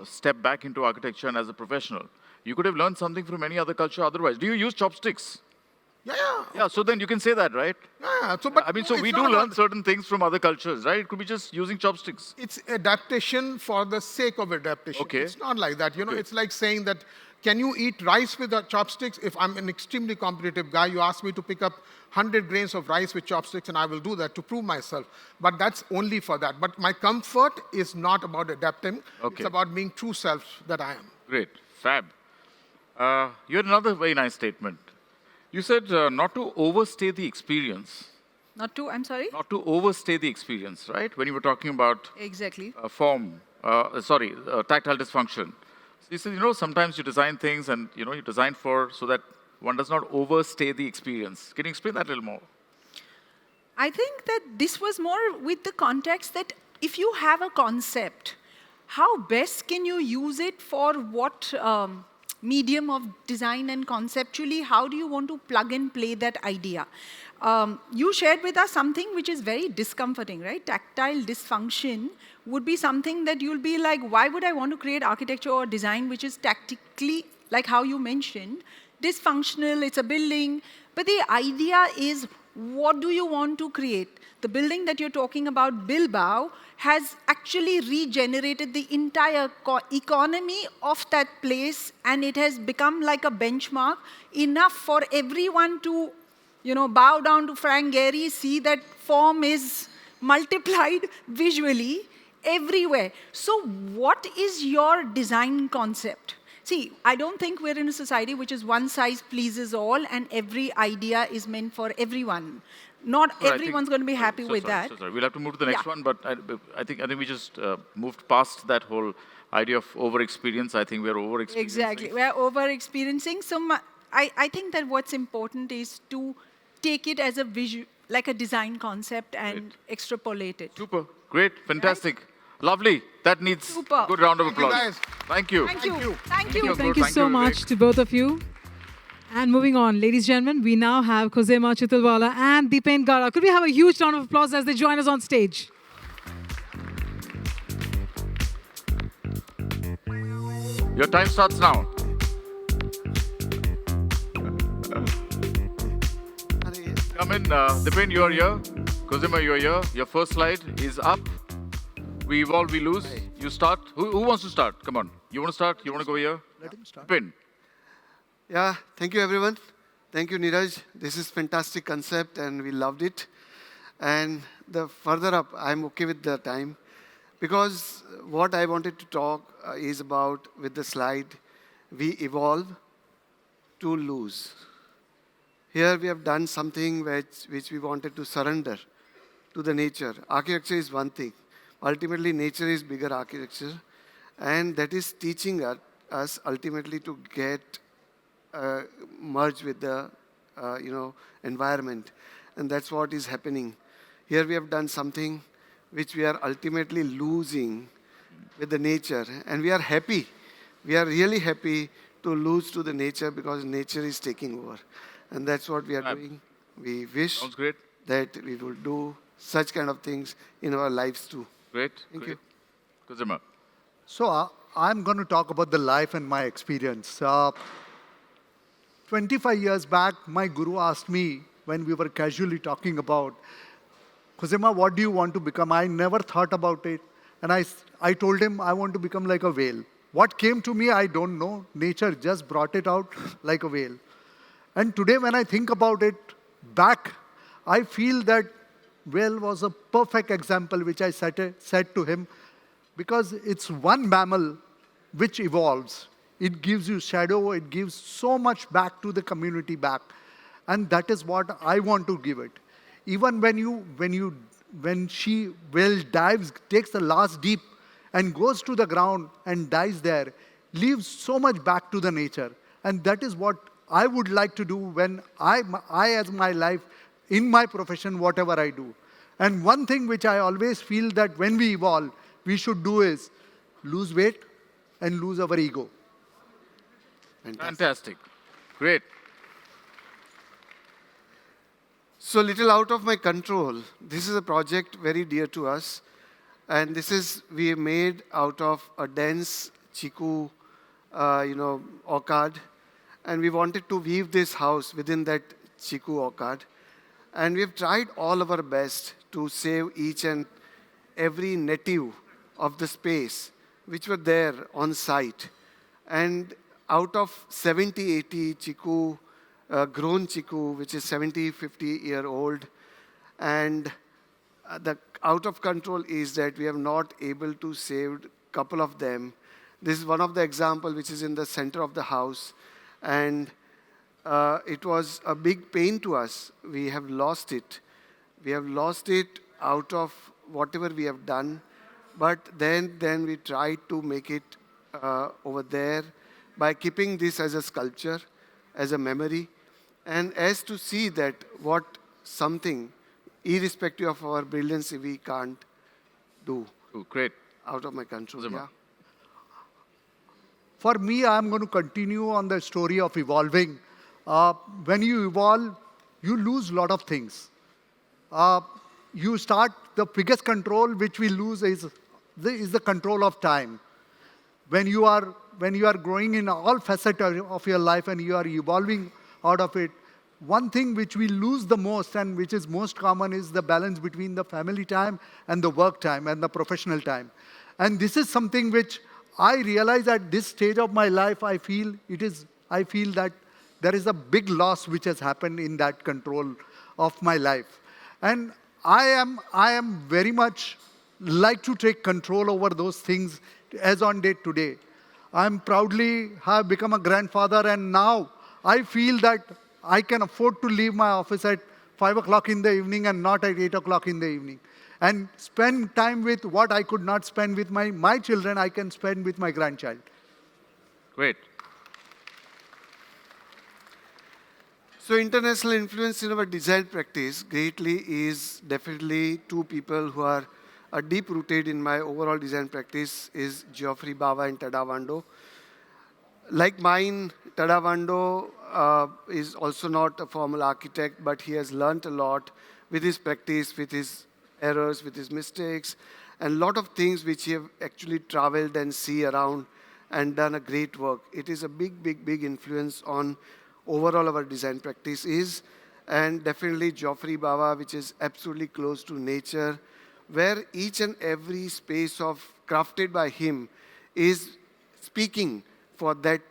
step back into architecture and as a professional? You could have learned something from any other culture otherwise. Do you use chopsticks? Yeah, so then you can say that, right? Yeah. So we do learn certain things from other cultures, right? It could be just using chopsticks. It's adaptation for the sake of adaptation. Okay. It's not like that. It's like saying that, can you eat rice with chopsticks? If I'm an extremely competitive guy, you ask me to pick up 100 grains of rice with chopsticks, and I will do that to prove myself. But that's only for that. But my comfort is not about adapting. Okay. It's about being true self that I am. Great. Fab. You had another very nice statement. You said not to overstay the experience. I'm sorry? Not to overstay the experience, right? When you were talking about Exactly. tactile dysfunction. So you said, sometimes you design things and, you design so that one does not overstay the experience. Can you explain that a little more? I think that this was more with the context that if you have a concept, how best can you use it for what medium of design, and conceptually, how do you want to plug and play that idea? You shared with us something which is very discomforting, right? Tactile dysfunction would be something that you'll be like, why would I want to create architecture or design which is tactically, like how you mentioned, dysfunctional, it's a building. But the idea is, what do you want to create? The building that you're talking about, Bilbao, has actually regenerated the entire economy of that place, and it has become like a benchmark, enough for everyone to, bow down to Frank Gehry, see that form is multiplied visually everywhere. So what is your design concept? See, I don't think we're in a society which is one size pleases all and every idea is meant for everyone. Not everyone's going to be happy with that. Sorry. We'll have to move to the next one, but I think we just moved past that whole idea of over-experience. I think we're over-experiencing. Exactly. We're over-experiencing. So I think that what's important is to take it as a visual, like a design concept, and extrapolate it. Super. Great. Fantastic. Right? Lovely. That needs a good round of applause. Thank you. Thank you. Thank you so much to both of you. And moving on, ladies and gentlemen, we now have Khozema Chitalwala and Dipen Gada. Could we have a huge round of applause as they join us on stage? Your time starts now. Come in, Dipen, you're here. Khozema, you're here. Your first slide is up. We evolve, we lose. You start. Who wants to start? Come on. You want to start? You want to go here? Let him start. Dipen. Yeah, thank you everyone. Thank you, Niraj. This is fantastic concept and we loved it. And the further up, I'm okay with the time because what I wanted to talk is about with the slide, we evolve to lose. Here we have done something which we wanted to surrender to the nature. Architecture is one thing. Ultimately, nature is bigger architecture. And that is teaching us ultimately to get merge with the environment, and that's what is happening. Here we have done something which we are ultimately losing with the nature, and we are happy. We are really happy to lose to the nature because nature is taking over, and that's what we are doing. We wish that we will do such kind of things in our lives too. Great. Thank you. Khozema. So I'm going to talk about the life and my experience. 25 years back, my guru asked me when we were casually talking about, Khozema, what do you want to become? I never thought about it. And I told him, I want to become like a whale. What came to me, I don't know. Nature just brought it out like a whale. And today when I think about it back, I feel that whale was a perfect example which I said to him, because it's one mammal which evolves. It gives you shadow, it gives so much back to the community back. And that is what I want to give it. Even when she whale dives, takes the last deep and goes to the ground and dies there, leaves so much back to the nature. And that is what I would like to do when I as my life, in my profession, whatever I do. And one thing which I always feel that when we evolve, we should do is lose weight and lose our ego. Fantastic. Great. So little out of my control. This is a project very dear to us. And this is, we made out of a dense chiku, orchard. And we wanted to weave this house within that chiku orchard. And we've tried all of our best to save each and every native of the space which were there on site. And out of 70, 80 chiku, grown chiku, which is 70, 50-year-old, and the out of control is that we have not able to save a couple of them. This is one of the example which is in the center of the house, and it was a big pain to us. We have lost it. We have lost it out of whatever we have done, but then we tried to make it over there by keeping this as a sculpture, as a memory, and as to see that what something, irrespective of our brilliancy, we can't do. Oh, great. Out of my control, yeah. For me, I'm going to continue on the story of evolving. When you evolve, you lose a lot of things. You start, the biggest control which we lose is the control of time. When you are growing in all facets of your life and you are evolving out of it, one thing which we lose the most and which is most common is the balance between the family time and the work time and the professional time. And this is something which I realize at this stage of my life, I feel that there is a big loss which has happened in that control of my life. And I am very much like to take control over those things as on date today. I'm proudly have become a grandfather, and now I feel that I can afford to leave my office at 5 o'clock in the evening and not at 8 o'clock in the evening. And spend time with what I could not spend with my children, I can spend with my grandchild. Great. So international influence in our design practice greatly is definitely two people who are deep-rooted in my overall design practice is Geoffrey Bawa and Tada Wando. Like mine, Tada Wando is also not a formal architect, but he has learned a lot with his practice, with his errors, with his mistakes, and a lot of things which he have actually traveled and see around and done a great work. It is a big influence on overall our design practice is, and definitely Geoffrey Bawa, which is absolutely close to nature, where each and every space crafted by him is speaking for that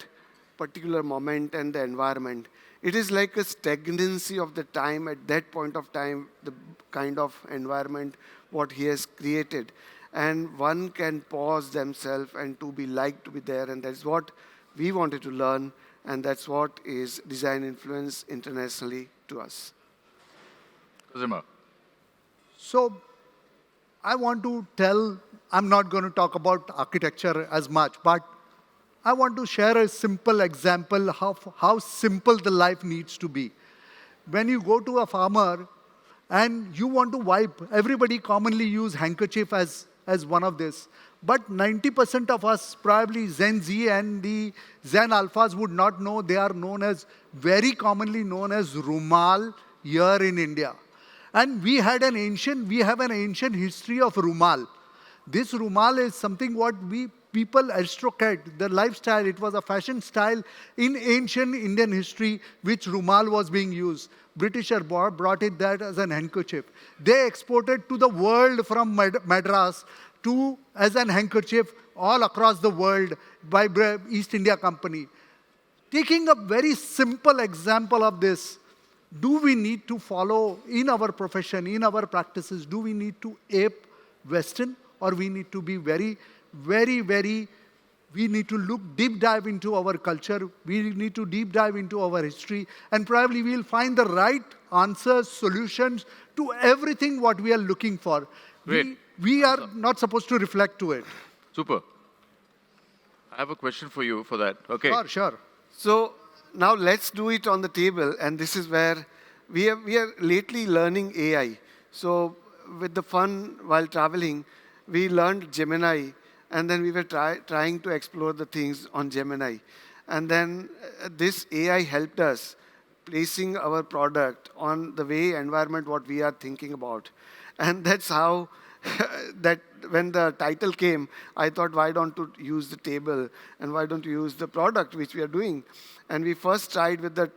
particular moment and the environment. It is like a stagnancy of the time at that point of time, the kind of environment what he has created. And one can pause themselves and to be there, and that's what we wanted to learn, and that's what is design influence internationally to us. Khozema. So I want to tell, I'm not going to talk about architecture as much, but I want to share a simple example of how simple the life needs to be. When you go to a farmer and you want to wipe, everybody commonly use handkerchief as one of this. But 90% of us, probably Gen Z and the Gen Alphas would not know, they are very commonly known as rumal here in India. And we have an ancient history of rumal. This rumal is something what we people aristocrat, the lifestyle, it was a fashion style in ancient Indian history, which rumal was being used. Britisher brought it that as an handkerchief. They exported to the world from Madras to as an handkerchief all across the world by East India Company. Taking a very simple example of this, do we need to follow in our profession, in our practices, do we need to ape Western, or we need to be we need to look deep dive into our culture, we need to deep dive into our history, and probably we'll find the right answers, solutions to everything what we are looking for. Great. We are not supposed to reflect to it. Super. I have a question for you for that. Okay. Sure. So now let's do it on the table, and this is where we are lately learning AI. So with the fun while traveling, we learned Gemini, and then we were trying to explore the things on Gemini. And then this AI helped us placing our product on the way environment what we are thinking about. And that's how that when the title came, I thought, why don't you use the table and why don't you use the product which we are doing? And we first tried with the,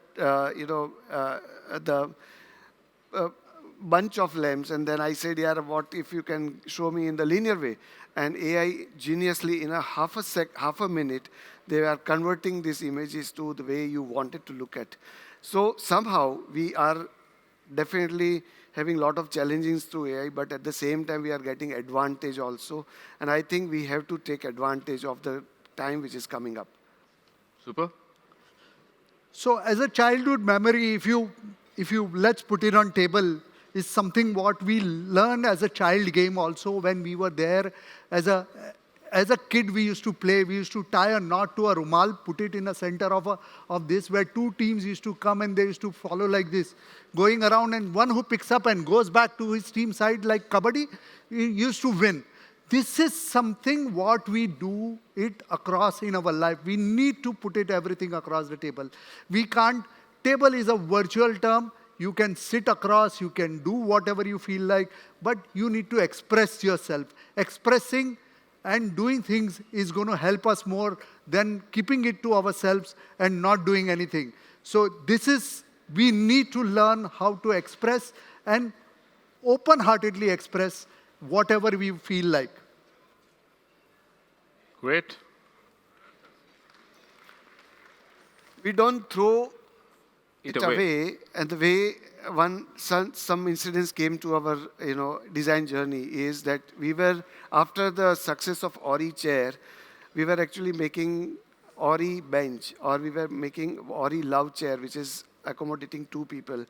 bunch of lamps, and then I said, yeah, what if you can show me in the linear way? And AI geniusly, in half a minute, they are converting these images to the way you want it to look at. So somehow we are definitely having a lot of challenges through AI, but at the same time we are getting advantage also. And I think we have to take advantage of the time which is coming up. Super. So as a childhood memory, if you let's put it on table, is something what we learned as a child game also when we were there. As a kid, we used to play. We used to tie a knot to a rumal, put it in the center of this, where two teams used to come and they used to follow like this, going around, and one who picks up and goes back to his team side like kabaddi, he used to win. This is something what we do it across in our life. We need to put it everything across the table. We can't. Table is a virtual term. You can sit across, you can do whatever you feel like, but you need to express yourself. Expressing and doing things is going to help us more than keeping it to ourselves and not doing anything. So we need to learn how to express and open-heartedly express whatever we feel like. Great. We don't throw it away, and the way some incidents came to our design journey is that we were, after the success of Ori chair, we were actually making Ori bench, or we were making Ori love chair, which is accommodating two people.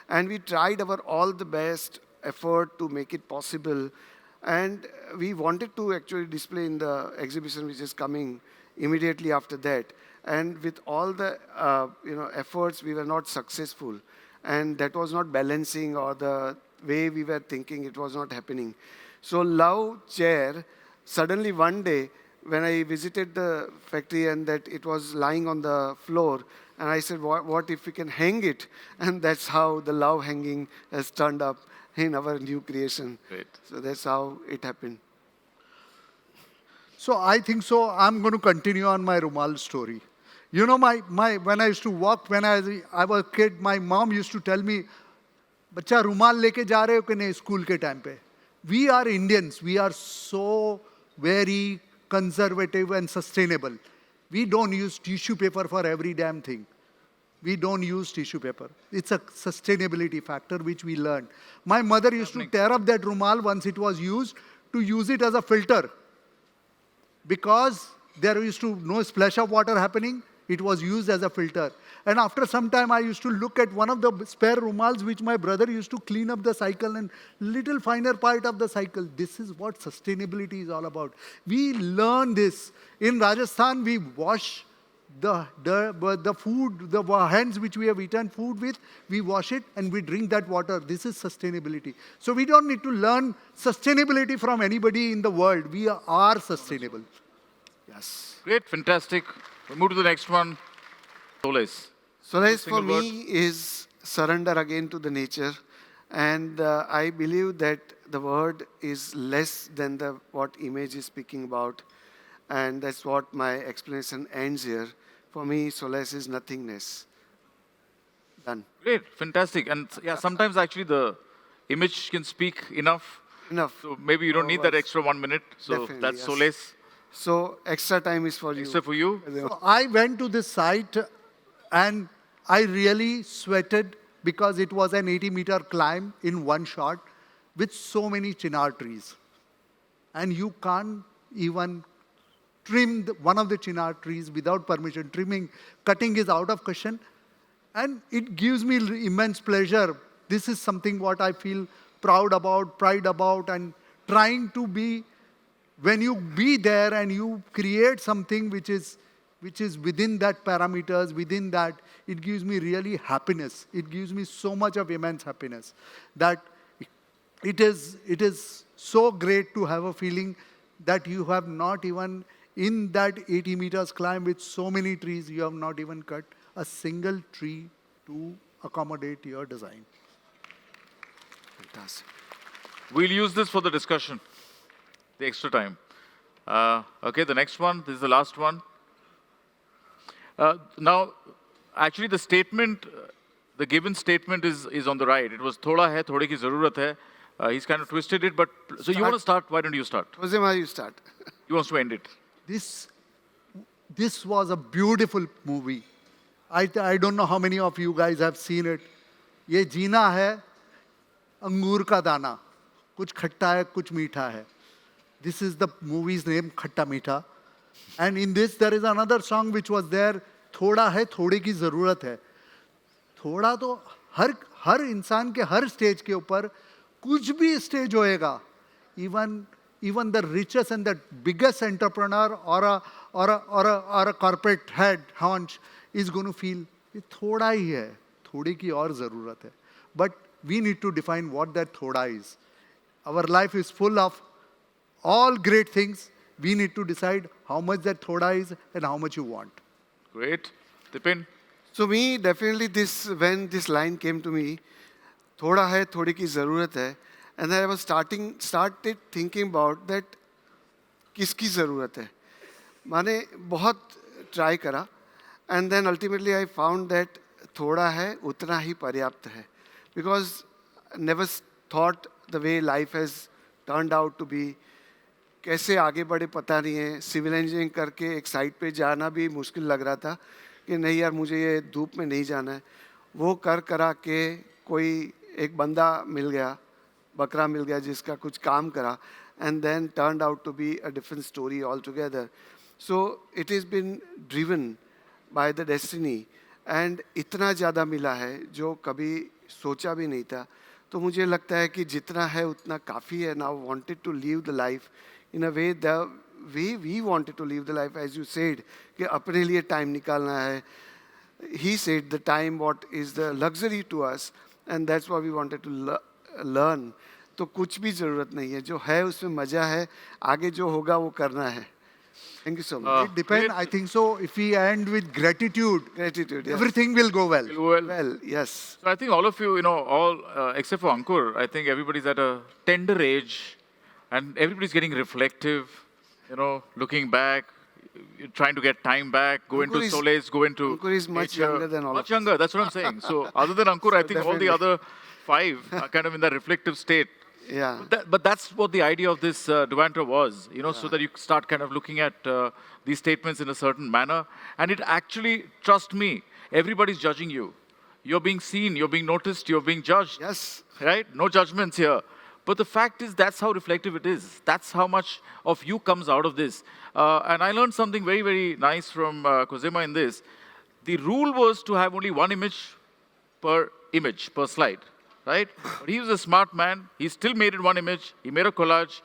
And we tried our all the best effort to make it possible. And we wanted to actually display in the exhibition which is coming immediately after that. And with all the efforts, we were not successful. And that was not balancing, or the way we were thinking, it was not happening. So love chair, suddenly one day, when I visited the factory and that it was lying on the floor, and I said, what if we can hang it? And that's how the love hanging has turned up in our new creation. Great. So that's how it happened. So I think so. I'm going to continue on my rumal story. You know, when I used to walk, when I was a kid, my mom used to tell me, "Bacha, rumal leke ja rahe ho ki nahi school ke time pe?" We are Indians. We are so very conservative and sustainable. We don't use tissue paper for every damn thing. We don't use tissue paper. It's a sustainability factor which we learned. My mother used to tear up that rumal once it was used to use it as a filter. Because there used to no splash of water happening, it was used as a filter. And after some time, I used to look at one of the spare rumals which my brother used to clean up the cycle and little finer part of the cycle. This is what sustainability is all about. We learn this. In Rajasthan, we wash the food, the hands which we have eaten food with, we wash it and we drink that water. This is sustainability. So we don't need to learn sustainability from anybody in the world. We are sustainable. Yes. Great, fantastic. We'll move to the next one. Solace. Solace for me is surrender again to the nature. And I believe that the word is less than what image is speaking about. And that's what my explanation ends here. For me, solace is nothingness. Done. Great, fantastic. And yeah, sometimes actually the image can speak enough. Enough. So maybe you don't need that extra 1 minute. So Definitely, that's yes. solace. So extra time is for you. Extra for you. So I went to this site and I really sweated because it was an 80-meter climb in one shot with so many chinar trees. And you can't even trim one of the chinar trees without permission. Cutting is out of question. And it gives me immense pleasure. This is something what I feel proud about, pride about, and trying to be, when you be there and you create something which is within that parameters, within that, it gives me really happiness. It gives me so much of immense happiness that it is so great to have a feeling that you have not even, in that 80 meters climb with so many trees, you have not even cut a single tree to accommodate your design. Fantastic. We'll use this for the discussion, the extra time. Okay, the next one. This is the last one. Now, actually, the statement, the given statement is on the right. It was thoda hai, thode ki zarurat hai. He's kind of twisted it, but so you want to start? Why don't you start? Khozema, you start. He wants to end it. This was a beautiful movie. I don't know how many of you guys have seen it. ये जीना है अंगूर का दाना, कुछ खट्टा है, कुछ मीठा है. This is the movie's name, Khatta Meetha. And in this, there is another song which was there, थोड़ा है, थोड़े की ज़रूरत है. थोड़ा तो हर इंसान के हर स्टेज के ऊपर कुछ भी स्टेज होएगा. Even the richest and the biggest entrepreneur or a corporate head, Hansh, is going to feel, ये थोड़ा ही है, थोड़े की और ज़रूरत है. But we need to define what that thoda is. Our life is full of all great things. We need to decide how much that thoda is and how much you want. Great. Dipen? So me, definitely when this line came to me, thoda hai, thodi ki zarurat hai, and then I was started thinking about that, kiski zarurat hai. मैंने बहुत try करा, and then ultimately I found that thoda hai, utna hi paryapt hai. Because I never thought the way life has turned out to be, कैसे आगे बढ़े पता नहीं है. Civil engineering करके एक साइट पे जाना भी मुश्किल लग रहा था कि नहीं यार मुझे ये धूप में नहीं जाना है. वो करा के कोई एक बंदा मिल गया, बकरा मिल गया जिसका कुछ काम करा, and then turned out to be a different story altogether. So it has been driven by the destiny, and इतना ज़्यादा मिला है जो कभी सोचा भी नहीं था. तो मुझे लगता है कि जितना है उतना काफ़ी है. Now wanted to live the life in a way the way we wanted to live the life, as you said, कि अपने लिए time निकालना है. He said the time what is the luxury to us, and that's what we wanted to learn. तो कुछ भी ज़रूरत नहीं है, जो है उसमें मज़ा है, आगे जो होगा वो करना है. Thank you so much. It depends. I think so. If we end with gratitude, yes. Everything will go well. Well, yes. So I think all of you, all except for Ankur, I think everybody's at a tender age, and everybody's getting reflective, looking back, trying to get time back, go into solace, go into Ankur is much younger than all of us. Much younger, that's what I'm saying. So other than Ankur, I think all the other 5 are kind of in that reflective state. Yeah. But that's what the idea of this Duanter was, so that you start kind of looking at these statements in a certain manner. And it actually, trust me, everybody's judging you. You're being seen, you're being noticed, you're being judged. Yes. Right? No judgments here. But the fact is, that's how reflective it is. That's how much of you comes out of this. And I learned something very, very nice from Khozema in this. The rule was to have only one image per slide. Right? But he was a smart man. He still made it one image. He made a collage,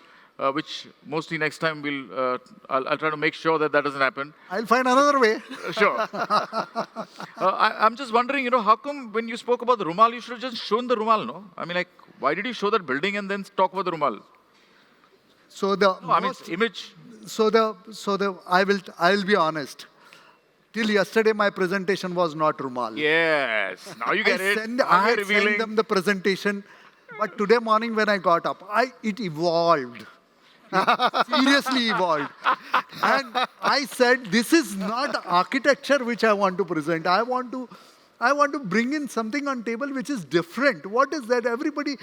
which mostly next time I'll try to make sure that doesn't happen. I'll find another way. Sure. I'm just wondering, how come when you spoke about the Rumal, you should have just shown the Rumal, no? I mean, why did you show that building and then talk about the Rumal? So image. I'll be honest. Till yesterday, my presentation was not Rumal. Yes, now you get it. I had sent them the presentation, but today morning when I got up, it evolved. Seriously evolved. And I said, this is not architecture which I want to present. I want to bring in something on table which is different. What is that? Everybody,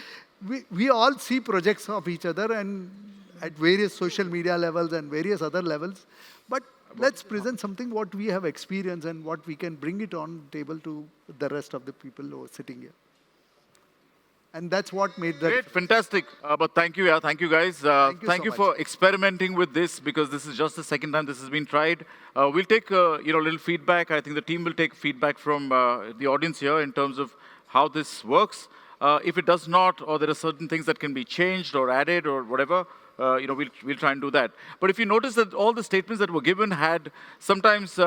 we all see projects of each other and at various social media levels and various other levels. But let's present something what we have experienced and what we can bring it on table to the rest of the people who are sitting here. And that's what made that. Great, fantastic. But thank you, yeah, thank you guys. Thank you so for much. experimenting with this, because this is just the second time this has been tried. We'll take a little feedback. I think the team will take feedback from the audience here in terms of how this works. If it does not, or there are certain things that can be changed or added or whatever, we'll try and do that. But if you notice that all the statements that were given had sometimes,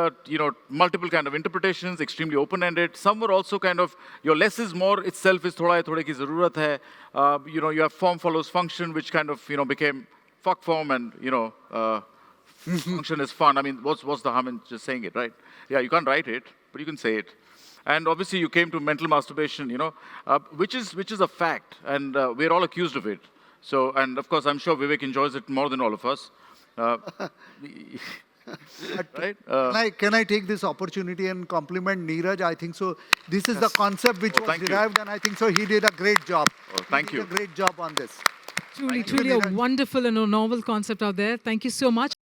multiple kind of interpretations, extremely open-ended. Some were also kind of, your less is more itself is thoda hai, thode ki zarurat hai. You have form follows function, which kind of, became fuck form and, function is fun. I mean, what's the harm in just saying it, right? Yeah, you can't write it, but you can say it. And obviously you came to mental masturbation, which is a fact, and we're all accused of it. So, and of course, I'm sure Vivek enjoys it more than all of us. Right? Can I take this opportunity and compliment Niraj? I think so. This is the concept which was derived, and I think so. He did a great job. Thank you. He did a great job on this. Truly a wonderful and a novel concept out there. Thank you so much.